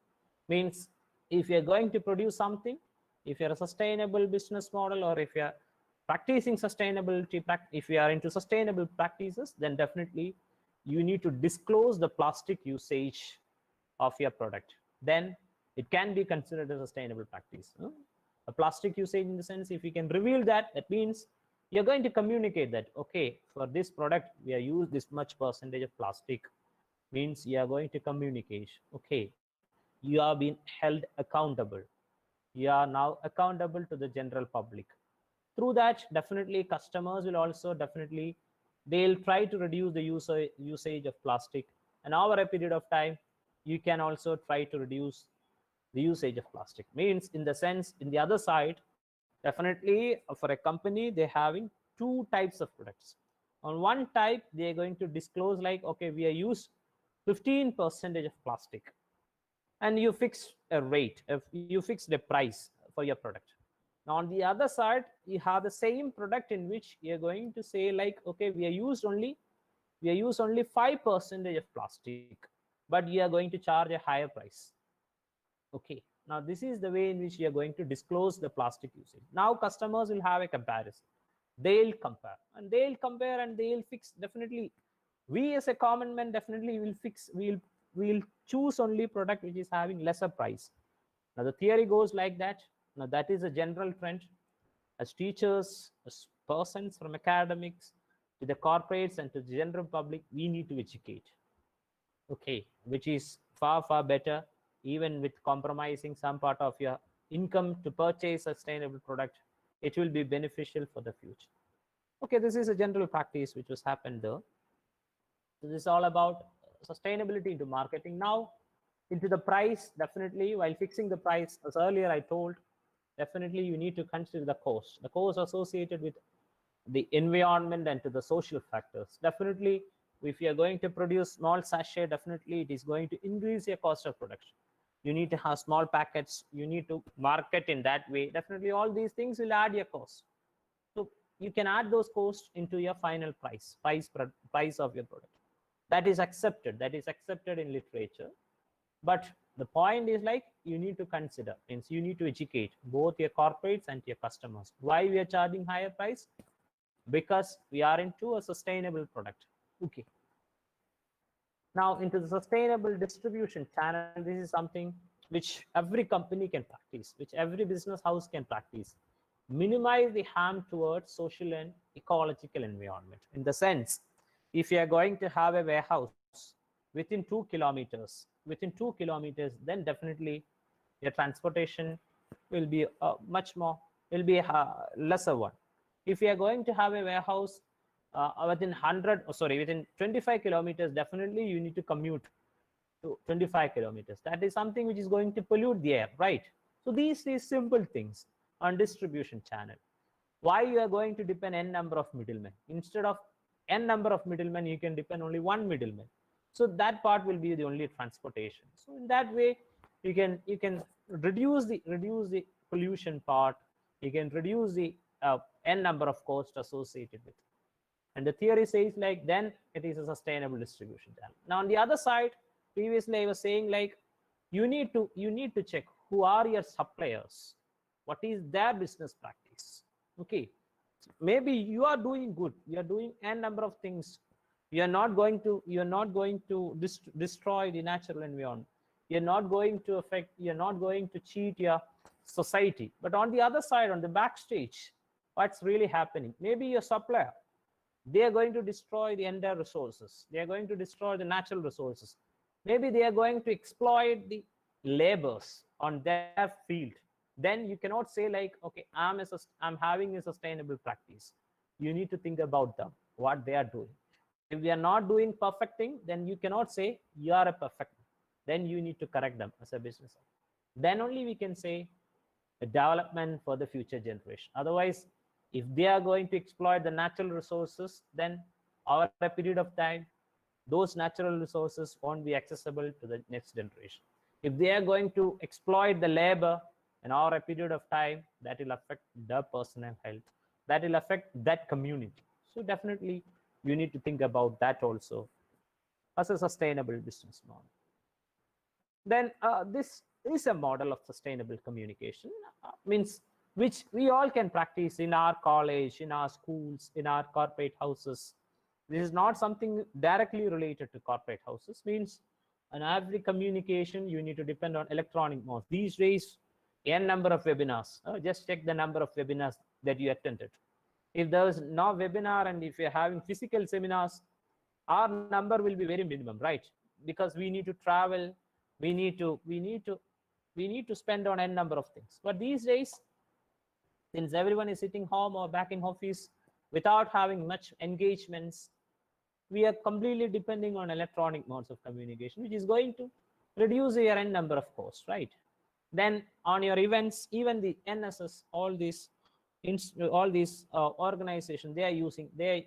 Means if you're going to produce something, if you're a sustainable business model, or if you're practicing sustainability, if you are into sustainable practices, then definitely you need to disclose the plastic usage of your product. Then it can be considered a sustainable practice. A plastic usage in the sense, if you can reveal that, that means you're going to communicate that, okay, for this product, we are used this much percentage of plastic. Means you are going to communicate, okay, you are being held accountable. You are now accountable to the general public. Through that, definitely customers will also definitely, they'll try to reduce the usage of plastic. And over a period of time, you can also try to reduce the usage of plastic. Means in the sense, in the other side, definitely for a company, they're having two types of products. On one type, they're going to disclose like, okay, we are used 15% of plastic, and you fix a rate, if you fix the price for your product. Now on the other side, you have the same product in which you're going to say like, okay, we are used only 5% of plastic, but you are going to charge a higher price. Okay, now this is the way in which you are going to disclose the plastic usage. Now customers will have a comparison. They'll compare and they'll fix. Definitely, we as a common man definitely will fix. We'll choose only product which is having lesser price. Now the theory goes like that. Now that is a general trend. As teachers, as persons from academics to the corporates and to the general public, we need to educate. Okay, which is far better, even with compromising some part of your income to purchase a sustainable product, it will be beneficial for the future. Okay, this is a general practice which was happened there. So this is all about sustainability into marketing. Now into the price, definitely while fixing the price, as earlier I told, definitely you need to consider the cost associated with the environment and to the social factors. Definitely, if you are going to produce small sachet, definitely it is going to increase your cost of production. You need to have small packets, you need to market in that way. Definitely all these things will add your cost. So you can add those costs into your final price of your product. That is accepted in literature. But the point is like, you need to consider, means you need to educate both your corporates and your customers. Why we are charging higher price? Because we are into a sustainable product. Okay. Now into the sustainable distribution channel, this is something which every company can practice, which every business house can practice. Minimize the harm towards social and ecological environment. In the sense, if you are going to have a warehouse within 2 kilometers, then definitely your transportation will be lesser one. If you are going to have a warehouse within 25 kilometers, definitely you need to commute to 25 kilometers. That is something which is going to pollute the air, right? So these simple things on distribution channel. Why you are going to depend n number of middlemen? Instead of n number of middlemen, you can depend only one middleman. So that part will be the only transportation. So in that way, you can reduce the pollution part. You can reduce the n number of costs associated with it. And the theory says like, then it is a sustainable distribution channel. Now on the other side, previously I was saying like, you need to check who are your suppliers, what is their business practice. Okay, maybe you are doing good, you are doing n number of things, you are not going to destroy the natural environment, You're not going to affect, you're not going to cheat your society. But on the other side, on the backstage, what's really happening? Maybe your supplier, they are going to destroy the entire resources. They are going to destroy the natural resources. Maybe they are going to exploit the labors on their field. Then you cannot say like, okay, I'm having a sustainable practice. You need to think about them, what they are doing. If we are not doing perfect thing, then you cannot say you are a perfect. Then you need to correct them as a business. Then only we can say a development for the future generation. Otherwise, if they are going to exploit the natural resources, then over a period of time, those natural resources won't be accessible to the next generation. If they are going to exploit the labor and over a period of time, that will affect their personal health, that will affect that community. So definitely you need to think about that also as a sustainable business model. Then this is a model of sustainable communication, means which we all can practice in our college, in our schools, in our corporate houses. This is not something directly related to corporate houses. Means in every communication, you need to depend on electronic modes. These days, n number of webinars. Just check the number of webinars that you attended. If there is no webinar and if you're having physical seminars, our number will be very minimum, right? Because we need to travel, we need to spend on n number of things. But these days, since everyone is sitting home or back in office without having much engagements, we are completely depending on electronic modes of communication, which is going to reduce your n number of costs, right? Then on your events, even the NSS, all these organizations, they are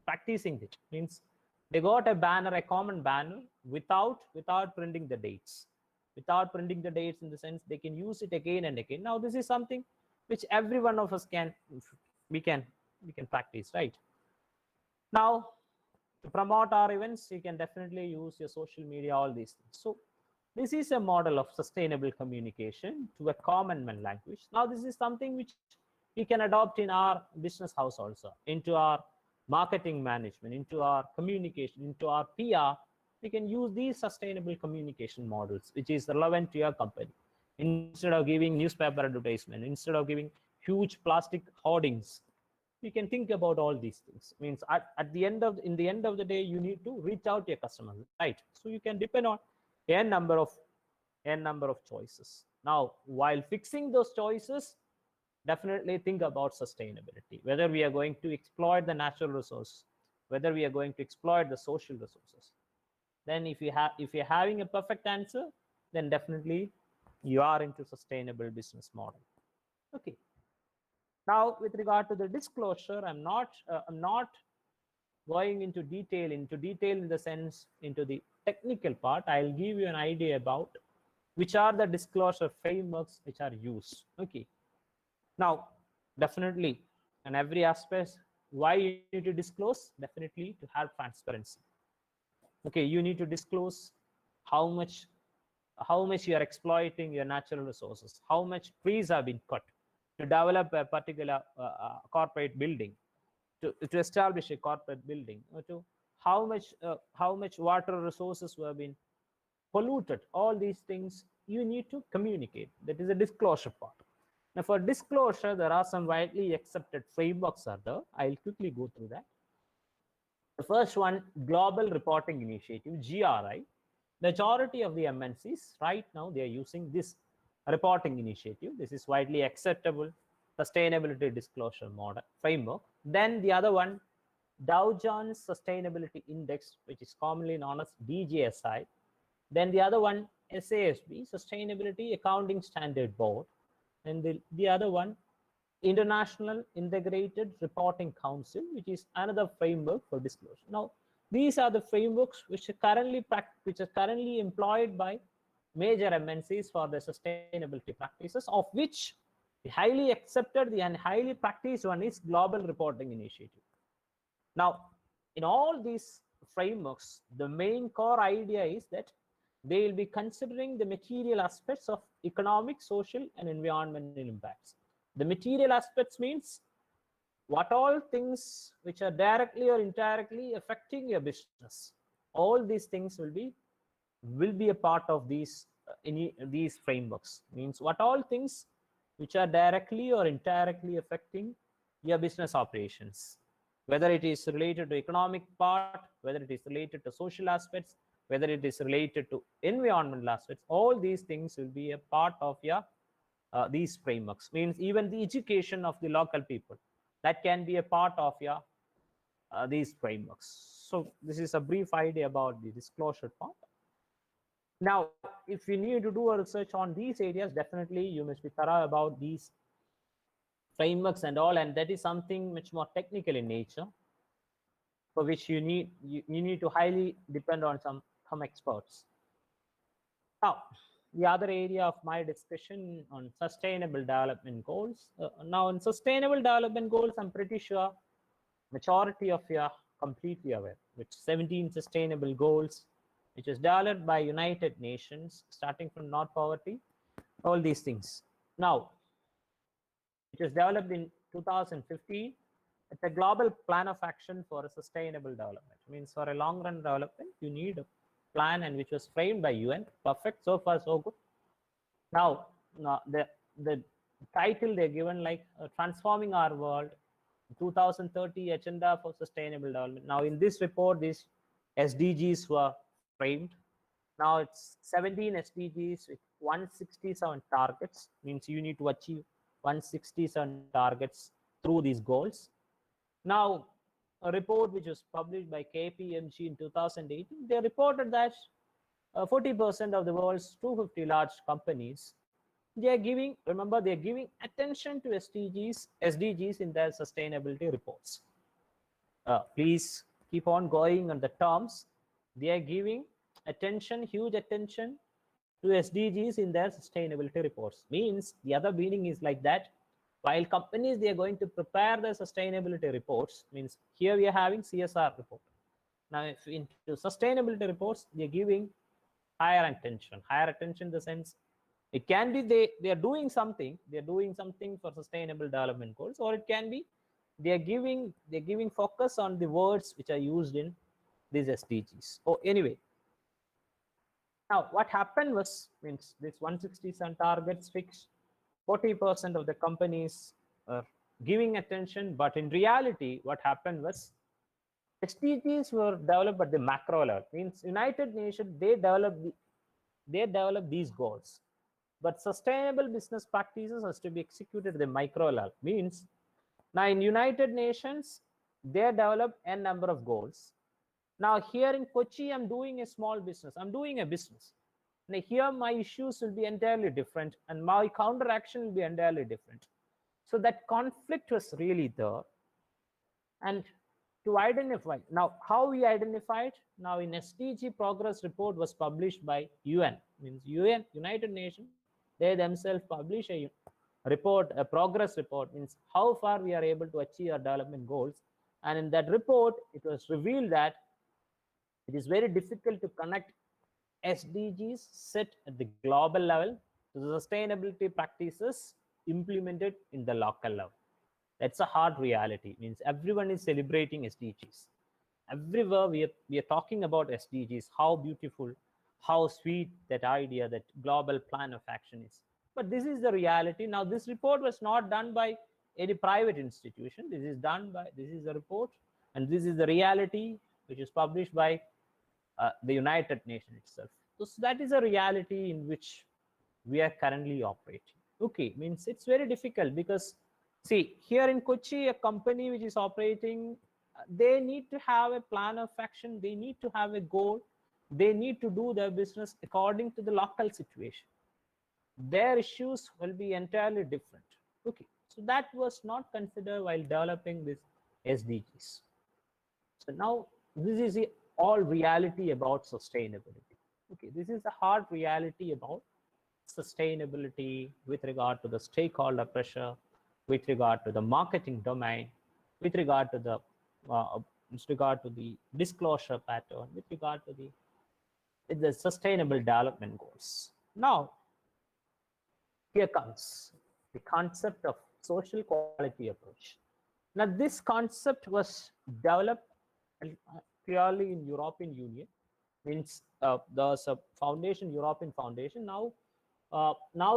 practicing it. Means they got a banner, a common banner, without printing the dates. Without printing the dates, in the sense they can use it again and again. Now this is something which every one of us can practice, right? Now to promote our events, you can definitely use your social media, all these things. So this is a model of sustainable communication to a common man language. Now this is something which we can adopt in our business house also, into our marketing management, into our communication, into our PR. We can use these sustainable communication models, which is relevant to your company. Instead of giving newspaper advertisement, instead of giving huge plastic hoardings, we can think about all these things. Means in the end of the day, you need to reach out to your customers, right? So you can depend on n number of choices. Now, while fixing those choices, definitely think about sustainability, whether we are going to exploit the natural resource, whether we are going to exploit the social resources. Then if you're having a perfect answer, then definitely you are into sustainable business model. Okay. Now, with regard to the disclosure, I'm not going into detail in the sense into the technical part. I'll give you an idea about which are the disclosure frameworks which are used. Okay. Now, definitely, in every aspect, why you need to disclose? Definitely to have transparency. Okay, you need to disclose how much you are exploiting your natural resources, how much trees have been cut to develop a particular corporate building, to establish a corporate building, or to how much water resources have been polluted. All these things you need to communicate. That is a disclosure part. Now, for disclosure, there are some widely accepted frameworks are there. I'll quickly go through that. The first one, Global Reporting Initiative, GRI. Majority of the MNCs right now, they are using this reporting initiative. This is widely acceptable sustainability disclosure model framework. Then the other one, Dow Jones Sustainability Index, which is commonly known as DJSI. Then the other one, SASB, Sustainability Accounting Standard Board. And the other one, International Integrated Reporting Council, which is another framework for disclosure. Now, these are the frameworks which are currently employed by major MNCs for the sustainability practices, of which the highly accepted and highly practiced one is Global Reporting Initiative. Now, in all these frameworks, the main core idea is that they will be considering the material aspects of economic, social, and environmental impacts. The material aspects means what all things which are directly or indirectly affecting your business. All these things will be a part of these these frameworks. Means what all things which are directly or indirectly affecting your business operations, whether it is related to economic part, whether it is related to social aspects, whether it is related to environmental aspects, all these things will be a part of your these frameworks. Means even the education of the local people, that can be a part of your these frameworks. So this is a brief idea about the disclosure part. Now, if you need to do a research on these areas, definitely you must be thorough about these frameworks and all, and that is something much more technical in nature, for which you need to highly depend on some experts. Now, the other area of my discussion on sustainable development goals. Now, in sustainable development goals, I'm pretty sure majority of you are completely aware, which 17 sustainable goals, which is developed by United Nations, starting from not poverty, all these things. Now, it was developed in 2015. It's a global plan of action for a sustainable development. It means for a long run development, you need a plan, and which was framed by UN. Perfect, so far so good. Now, the title they're given, like transforming our world, 2030 agenda for sustainable development. Now in this report, these SDGs were framed. Now it's 17 SDGs with 167 targets. Means you need to achieve 167 targets through these goals. Now, a report which was published by KPMG in 2018, they reported that 40% of the world's 250 large companies, they are giving, remember, they are giving attention to SDGs in their sustainability reports. Please keep on going on the terms. They are giving attention, huge attention to SDGs in their sustainability reports. Means the other meaning is like that, while companies, they are going to prepare their sustainability reports, means here we are having CSR report. Now, if into sustainability reports, they are giving higher attention in the sense, it can be they are doing something for sustainable development goals, or it can be they're giving focus on the words which are used in these SDGs. Oh, anyway, now what happened was, means this 167 targets fixed, 40% of the companies are giving attention, but in reality, what happened was SDGs were developed at the macro level. Means United Nations, they develop these goals, but sustainable business practices has to be executed at the micro level. Means now in United Nations, they develop a number of goals. Now here in Kochi, I'm doing a small business. I'm doing a business. Now here my issues will be entirely different, and my counteraction will be entirely different. So that conflict was really there. And to identify, now how we identified, now in Sdg Progress Report was published by UN, means UN, United Nations, they themselves publish a report, a progress report, means how far we are able to achieve our development goals. And in that report, it was revealed that it is very difficult to connect SDGs set at the global level to the sustainability practices implemented in the local level. That's a hard reality. Means everyone is celebrating SDGs. Everywhere we are talking about SDGs, how beautiful, how sweet that idea, that global plan of action is. But this is the reality. Now, this report was not done by any private institution. This is a report, and this is the reality which is published by the United Nations itself. So that is a reality in which we are currently operating. Okay, means it's very difficult because, see, here in Kochi, a company which is operating, they need to have a plan of action, they need to have a goal, they need to do their business according to the local situation. Their issues will be entirely different. Okay, so that was not considered while developing this SDGs. So now this is the all reality about sustainability. Okay, this is the hard reality about sustainability with regard to the stakeholder pressure, with regard to the marketing domain, with regard to the disclosure pattern, with regard to the sustainable development goals. Now, here comes the concept of social quality approach. Now, this concept was developed clearly in European Union. Means there's a foundation, European foundation. Now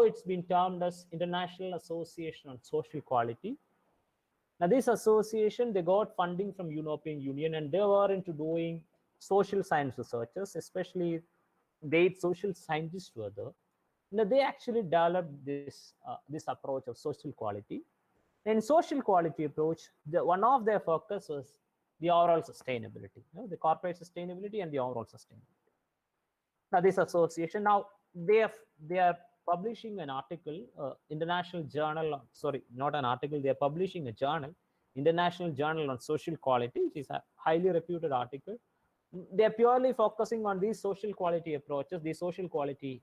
it's been termed as International Association on Social Equality. Now this association, they got funding from European Union, and they were into doing social science researchers, especially the 8 social scientists were there. Now they actually developed this approach of social quality. In social quality approach, one of their focus was the overall sustainability, the corporate sustainability and the overall sustainability. Now this association, now they are publishing an article, international journal, sorry, not an article, they are publishing a journal, International Journal on Social Quality, which is a highly reputed article. They are purely focusing on these social quality approaches, these social quality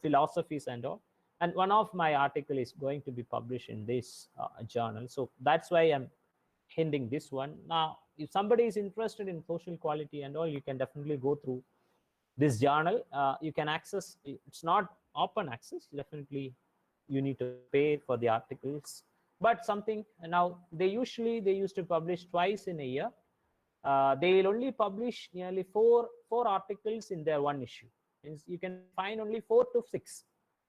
philosophies and all. And one of my article is going to be published in this journal. So that's why I'm hinting this one. Now, if somebody is interested in social quality and all, you can definitely go through this journal. You can access, it's not open access, definitely you need to pay for the articles, but something. Now they used to publish twice in a year. They will only publish nearly four articles in their one issue. Means you can find only 4 to 6,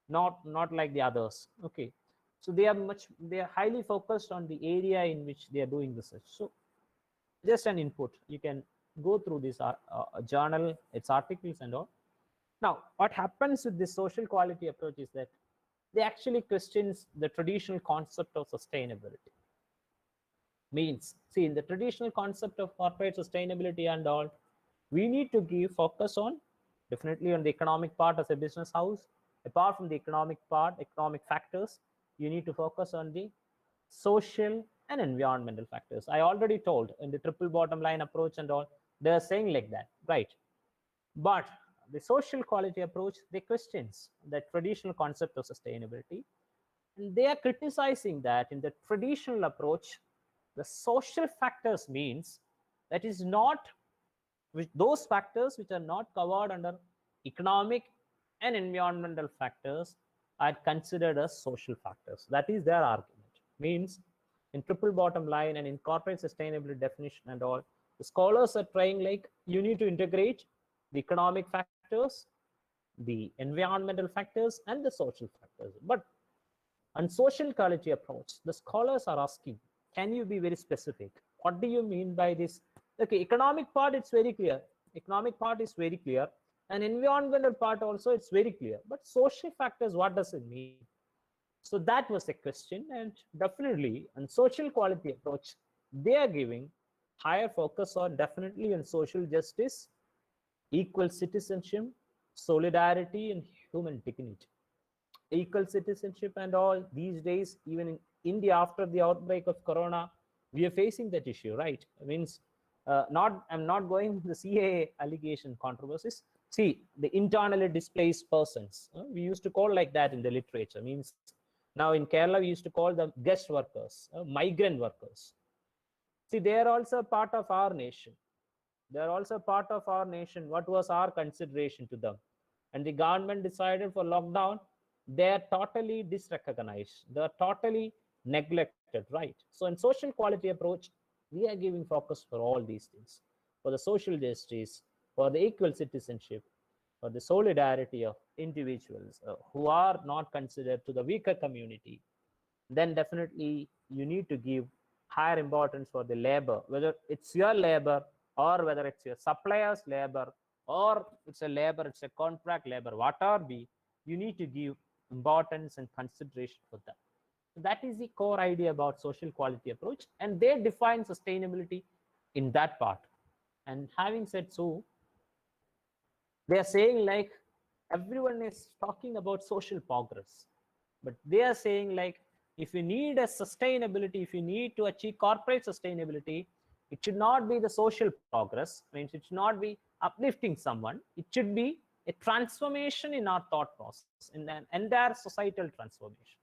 not like the others. Okay, so they are highly focused on the area in which they are doing research. So just an input, you can go through this journal, its articles and all. Now what happens with this social quality approach is that they actually questions the traditional concept of sustainability. Means, see, in the traditional concept of corporate sustainability and all, we need to give focus on definitely on the economic part as a business house. Apart from the economic part, economic factors, you need to focus on the social and environmental factors. I already told in the triple bottom line approach and all, they're saying like that, right? But the social quality approach, they questions the traditional concept of sustainability, and they are criticizing that in the traditional approach, the social factors means that is not with those factors which are not covered under economic and environmental factors are considered as social factors. That is their argument. Means in triple bottom line and in corporate sustainability definition and all, the scholars are trying like you need to integrate the economic factors, the environmental factors, and the social factors. But on social quality approach, the scholars are asking, can you be very specific? What do you mean by this? Okay, economic part, it's very clear. Economic part is very clear. And environmental part also, it's very clear. But social factors, what does it mean? So that was the question. And definitely on social quality approach, they are giving higher focus on definitely on social justice, equal citizenship, solidarity, and human dignity. Equal citizenship and all, these days, even in India, after the outbreak of corona, we are facing that issue, right? It means I'm not going to the CAA allegation controversies. See, the internally displaced persons, we used to call like that in the literature. Means now in Kerala, we used to call them guest workers, migrant workers. See, they are also part of our nation. They are also part of our nation. What was our consideration to them? And the government decided for lockdown, they are totally disrecognized. They are totally neglected, right? So in social quality approach, we are giving focus for all these things, for the social justice, for the equal citizenship, for the solidarity of individuals who are not considered to the weaker community. Then definitely you need to give higher importance for the labor, whether it's your labor or whether it's your supplier's labor or it's a contract labor, whatever be, you need to give importance and consideration for that. So that is the core idea about social quality approach, and they define sustainability in that part. And having said so, they are saying like everyone is talking about social progress, but they are saying like if you need a sustainability, if you need to achieve corporate sustainability, it should not be the social progress. Means it should not be uplifting someone. It should be a transformation in our thought process, in an entire societal transformation.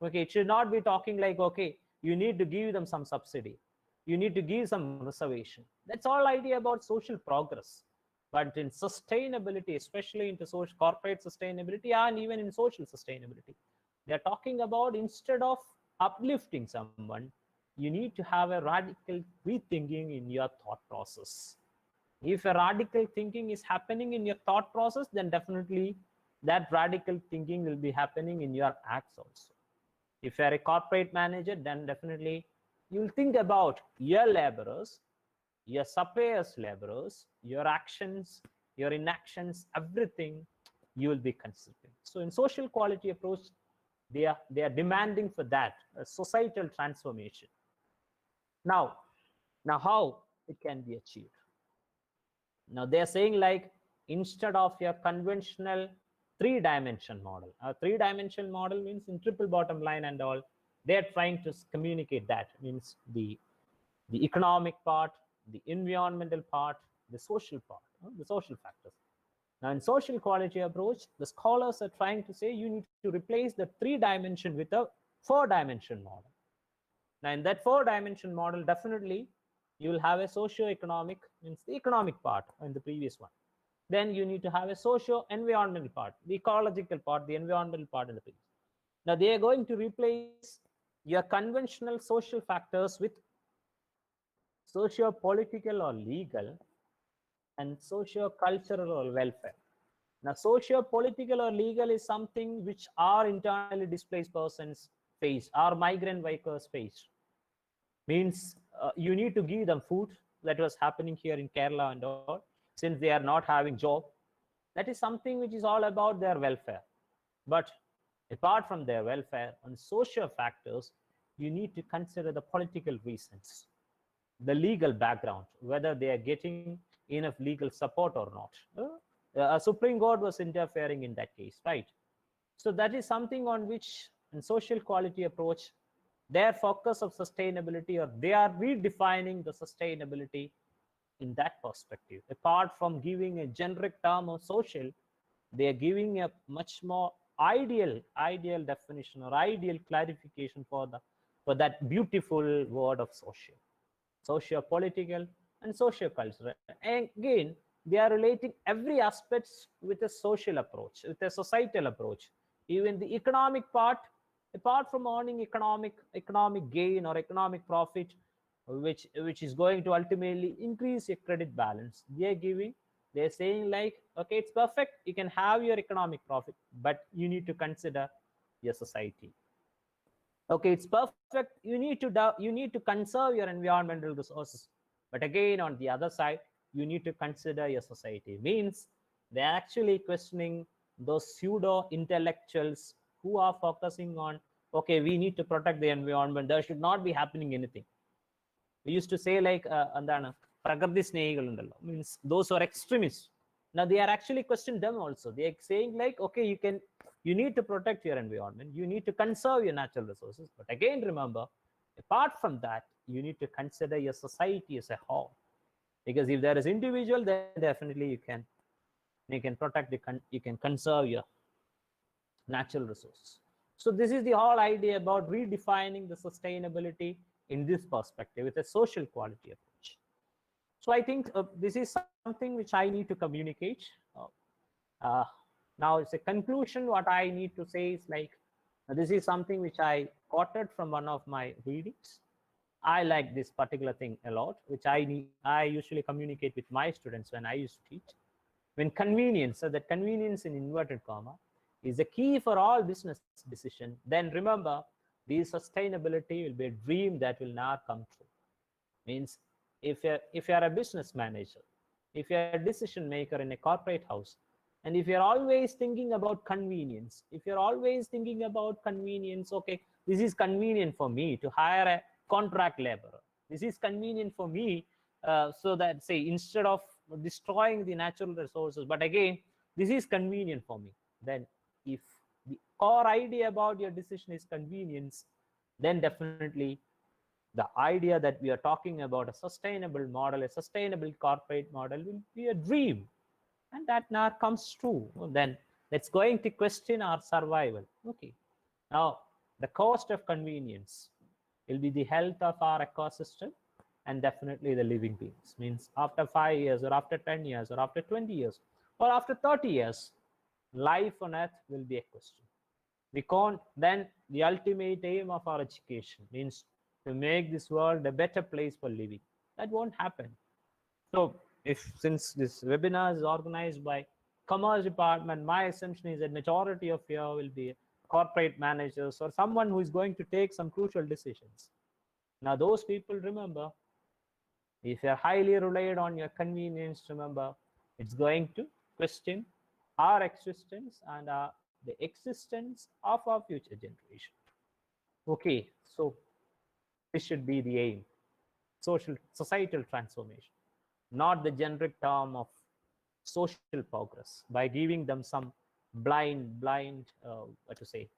Okay, it should not be talking like, okay, you need to give them some subsidy, you need to give some reservation. That's all idea about social progress. But in sustainability, especially into social corporate sustainability and even in social sustainability, they're talking about instead of uplifting someone, you need to have a radical rethinking in your thought process. If a radical thinking is happening in your thought process, then definitely that radical thinking will be happening in your acts also. If you are a corporate manager, then definitely you will think about your laborers, your suppliers' laborers, your actions, your inactions, everything you will be considering. So in social quality approach, they are demanding for that a societal transformation. Now how it can be achieved? Now they're saying like, instead of your conventional three-dimension model, a three-dimensional model means in triple bottom line and all, they're trying to communicate that means the economic part, the environmental part, the social part, the social factors. Now in social quality approach, the scholars are trying to say you need to replace the three-dimension with a four-dimension model. Now in that four-dimension model, definitely you will have a socio-economic, means the economic part in the previous one. Then you need to have a socio-environmental part, the ecological part, the environmental part in the previous. Now they are going to replace your conventional social factors with socio-political or legal and socio-cultural or welfare. Now socio-political or legal is something which our internally displaced persons face, our migrant workers face. Means you need to give them food. That was happening here in Kerala and all, since they are not having job. That is something which is all about their welfare. But apart from their welfare and social factors, you need to consider the political reasons, the legal background, whether they are getting enough legal support or not. A Supreme Court was interfering in that case, right? So that is something on which in social quality approach, their focus of sustainability, or they are redefining the sustainability in that perspective. Apart from giving a generic term of social, they are giving a much more ideal definition or ideal clarification for that beautiful word of social, socio-political and socio-cultural. And again, they are relating every aspect with a social approach, with a societal approach. Even the economic part, apart from earning economic gain or economic profit, which is going to ultimately increase your credit balance, they're saying like, okay, it's perfect, you can have your economic profit, but you need to consider your society. Okay, it's perfect, you need to conserve your environmental resources, but again on the other side, you need to consider your society. Means they're actually questioning those pseudo intellectuals who are focusing on, okay, we need to protect the environment, there should not be happening anything. We used to say like andana prakriti snehigal undallo, means those who are extremists. Now they are actually questioning them also. They are saying like, okay, you need to protect your environment, you need to conserve your natural resources, but again remember, apart from that, you need to consider your society as a whole, because if there is individual, then definitely you can protect you can conserve your natural resources. So this is the whole idea about redefining the sustainability in this perspective with a social quality approach. So I think this is something which I need to communicate. Uh, Now it's a conclusion. What I need to say is like, this is something which I quoted from one of my readings. I like this particular thing a lot, which I usually communicate with my students when I used to teach. When convenience, so that convenience in inverted comma, is the key for all business decision, then remember, the sustainability will be a dream that will not come true. Means if you're a business manager, if you're a decision maker in a corporate house, and if you're always thinking about convenience, okay, this is convenient for me to hire a contract laborer, this is convenient for me, so that say instead of destroying the natural resources, but again this is convenient for me, then if the core idea about your decision is convenience, then definitely the idea that we are talking about, a sustainable model, a sustainable corporate model, will be a dream, and that now comes true, then that's going to question our survival. Okay, now the cost of convenience will be the health of our ecosystem and definitely the living beings. Means after 5 years or after 10 years or after 20 years or after 30 years, life on earth will be a question. We can't, then the ultimate aim of our education means to make this world a better place for living. That won't happen. So if since this webinar is organized by Commerce Department, my assumption is that majority of you will be corporate managers or someone who is going to take some crucial decisions. Now, those people, remember, if you're highly relied on your convenience, remember, it's going to question our existence and the existence of our future generation. Okay, so this should be the aim, societal transformation, not the generic term of social progress by giving them some what to say,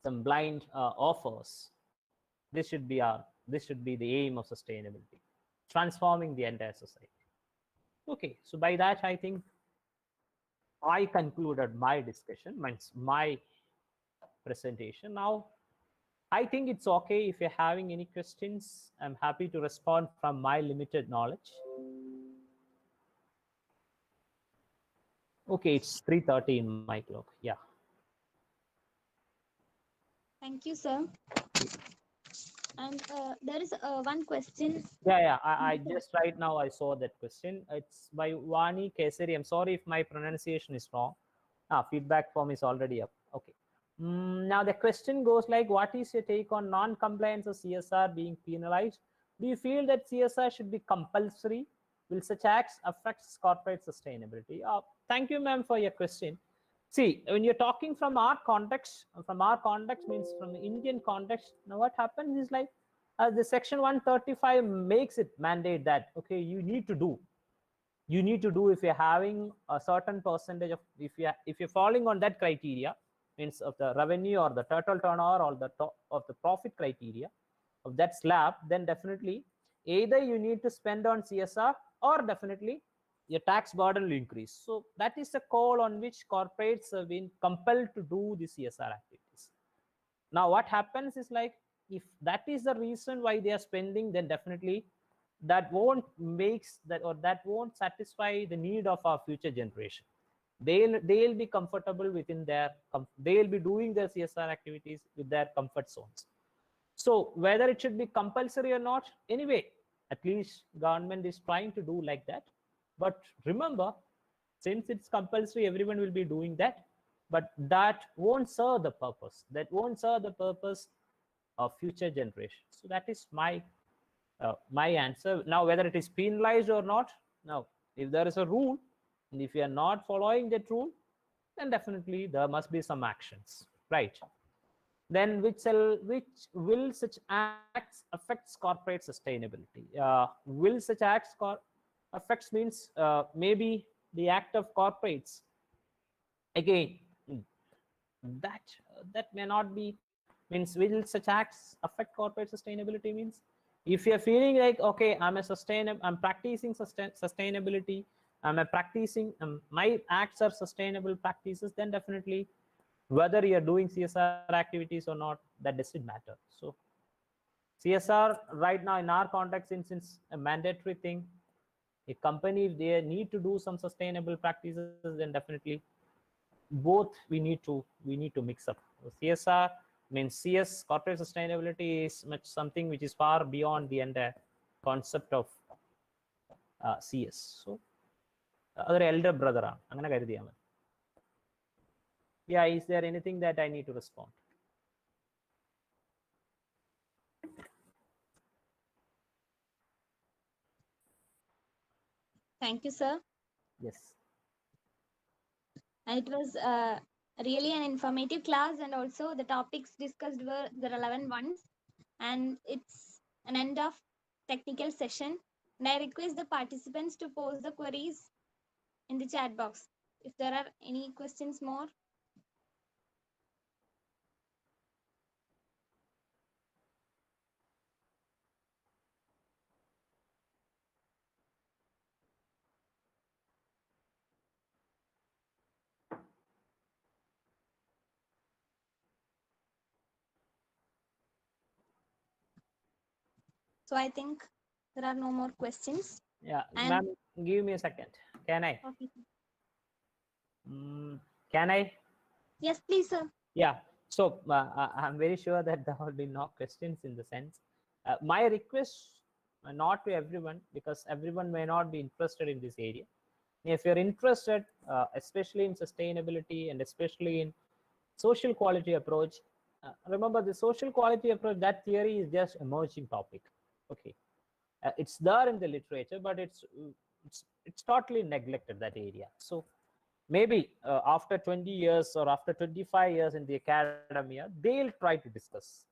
some blind offers. This should be the aim of sustainability, transforming the entire society. Okay, so by that I think I concluded my discussion, means my presentation. Now I think it's okay if you're having any questions. I'm happy to respond from my limited knowledge. Okay, it's 3:30 in my clock. Yeah. Thank you, sir. And there is one question. Yeah. I just right now I saw that question. It's by Vani Kesari. I'm sorry if my pronunciation is wrong. Feedback form is already up. Okay. Now the question goes like, what is your take on non-compliance of CSR being penalized? Do you feel that CSR should be compulsory? Will such acts affect corporate sustainability? Thank you, ma'am, for your question. See, when you're talking from our context means from the Indian context. Now what happens is like the section 135 makes it mandate that, okay, you need to do if you're having a certain percentage of, if you're falling on that criteria, means of the revenue or the total turnover or the top of the profit criteria of that slab, then definitely either you need to spend on CSR or definitely your tax burden will increase. So that is the call on which corporates have been compelled to do the CSR activities. Now what happens is like, if that is the reason why they are spending, then definitely that won't satisfy the need of our future generation. They'll be comfortable within their, they'll be doing their CSR activities with their comfort zones. So whether it should be compulsory or not, anyway, at least government is trying to do like that. But remember, since it's compulsory, everyone will be doing that, but that won't serve the purpose. That won't serve the purpose of future generations. So that is my my answer. Now, whether it is penalized or not, now, if there is a rule, and if you are not following that rule, then definitely there must be some actions, right? Then which will such acts affects corporate sustainability? Will such acts affects means maybe the act of corporates. Again, that may not be, means will such acts affect corporate sustainability? Means if you're feeling like, okay, I'm practicing sustainability, practicing my acts are sustainable practices, then definitely whether you're doing CSR activities or not, that doesn't matter. So CSR right now in our context, since it's a mandatory thing, a company, if they need to do some sustainable practices, then definitely both we need to mix up. So CSR means CS, corporate sustainability, is much something which is far beyond the entire concept of CS. So other elder brother, yeah, is there anything that I need to respond? Thank you, sir. Yes. And it was really an informative class, and also the topics discussed were the relevant ones. And it's an end of technical session. And I request the participants to post the queries in the chat box if there are any questions more. So I think there are no more questions. Yeah, And ma'am, give me a second. Can I? okay. Can I? Yes, please, sir. Yeah. So I'm very sure that there will be no questions in the sense. My request not to everyone, because everyone may not be interested in this area. If you're interested, especially in sustainability and especially in social quality approach, remember the social quality approach, that theory is just emerging topic. Okay, it's there in the literature, but it's totally neglected, that area. So maybe after 20 years or after 25 years in the academia, they'll try to discuss.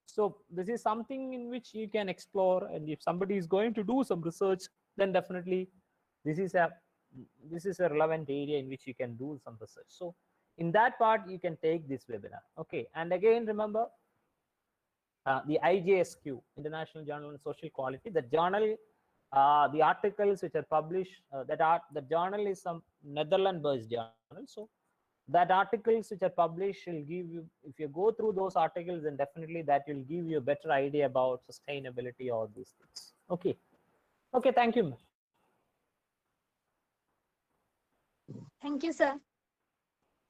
So this is something in which you can explore, and if somebody is going to do some research, then definitely this is a relevant area in which you can do some research. So in that part, you can take this webinar. Okay, and again remember, the IJSQ, International Journal on Social Quality, the journal, the articles which are published, the journal is some Netherlands-based journal. So that articles which are published will give you, if you go through those articles, then definitely that will give you a better idea about sustainability or these things. Okay. Okay, thank you. Thank you, sir.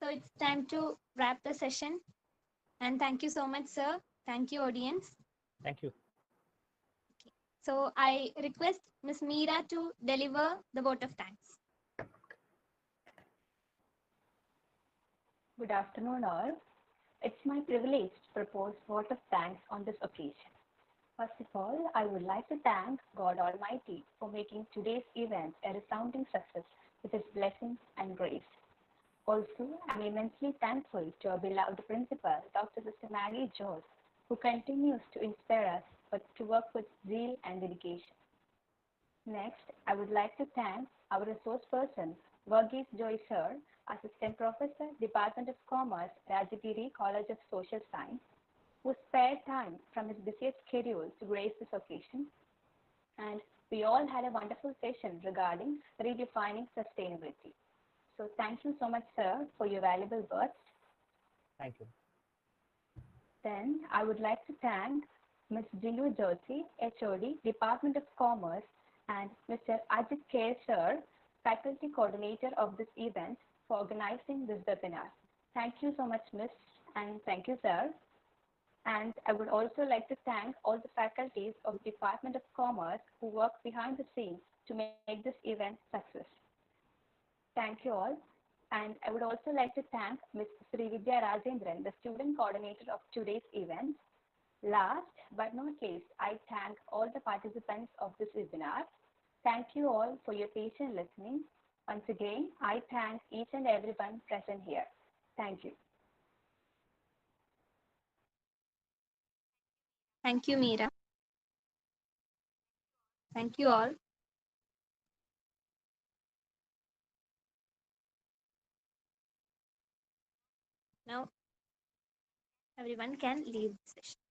So it's time to wrap the session. And thank you so much, sir. Thank you, audience. Thank you. So I request Ms. Meera to deliver the vote of thanks. Good afternoon, all. It's my privilege to propose vote of thanks on this occasion. First of all, I would like to thank God Almighty for making today's event a resounding success with His blessings and grace. Also, I'm immensely thankful to our beloved principal, Dr. Sister Maggie George, who continues to inspire us to work with zeal and dedication. Next, I would like to thank our resource person, Varghese Sir, Assistant Professor, Department of Commerce, Rajagiri College of Social Science, who spared time from his busiest schedule to grace this occasion. And we all had a wonderful session regarding redefining sustainability. So thank you so much, sir, for your valuable words. Thank you. Then I would like to thank Ms. Jindu Jyoti, HOD, Department of Commerce, and Mr. Ajit K. Sir, Faculty Coordinator of this event, for organizing this webinar. Thank you so much, Ms. and thank you, sir. And I would also like to thank all the faculties of Department of Commerce who work behind the scenes to make this event success. Thank you all. And I would also like to thank Ms. Srividya Rajendran, the student coordinator of today's event. Last but not least, I thank all the participants of this webinar. Thank you all for your patient listening. Once again, I thank each and everyone present here. Thank you. Thank you, Meera. Thank you all. Now, everyone can leave the session.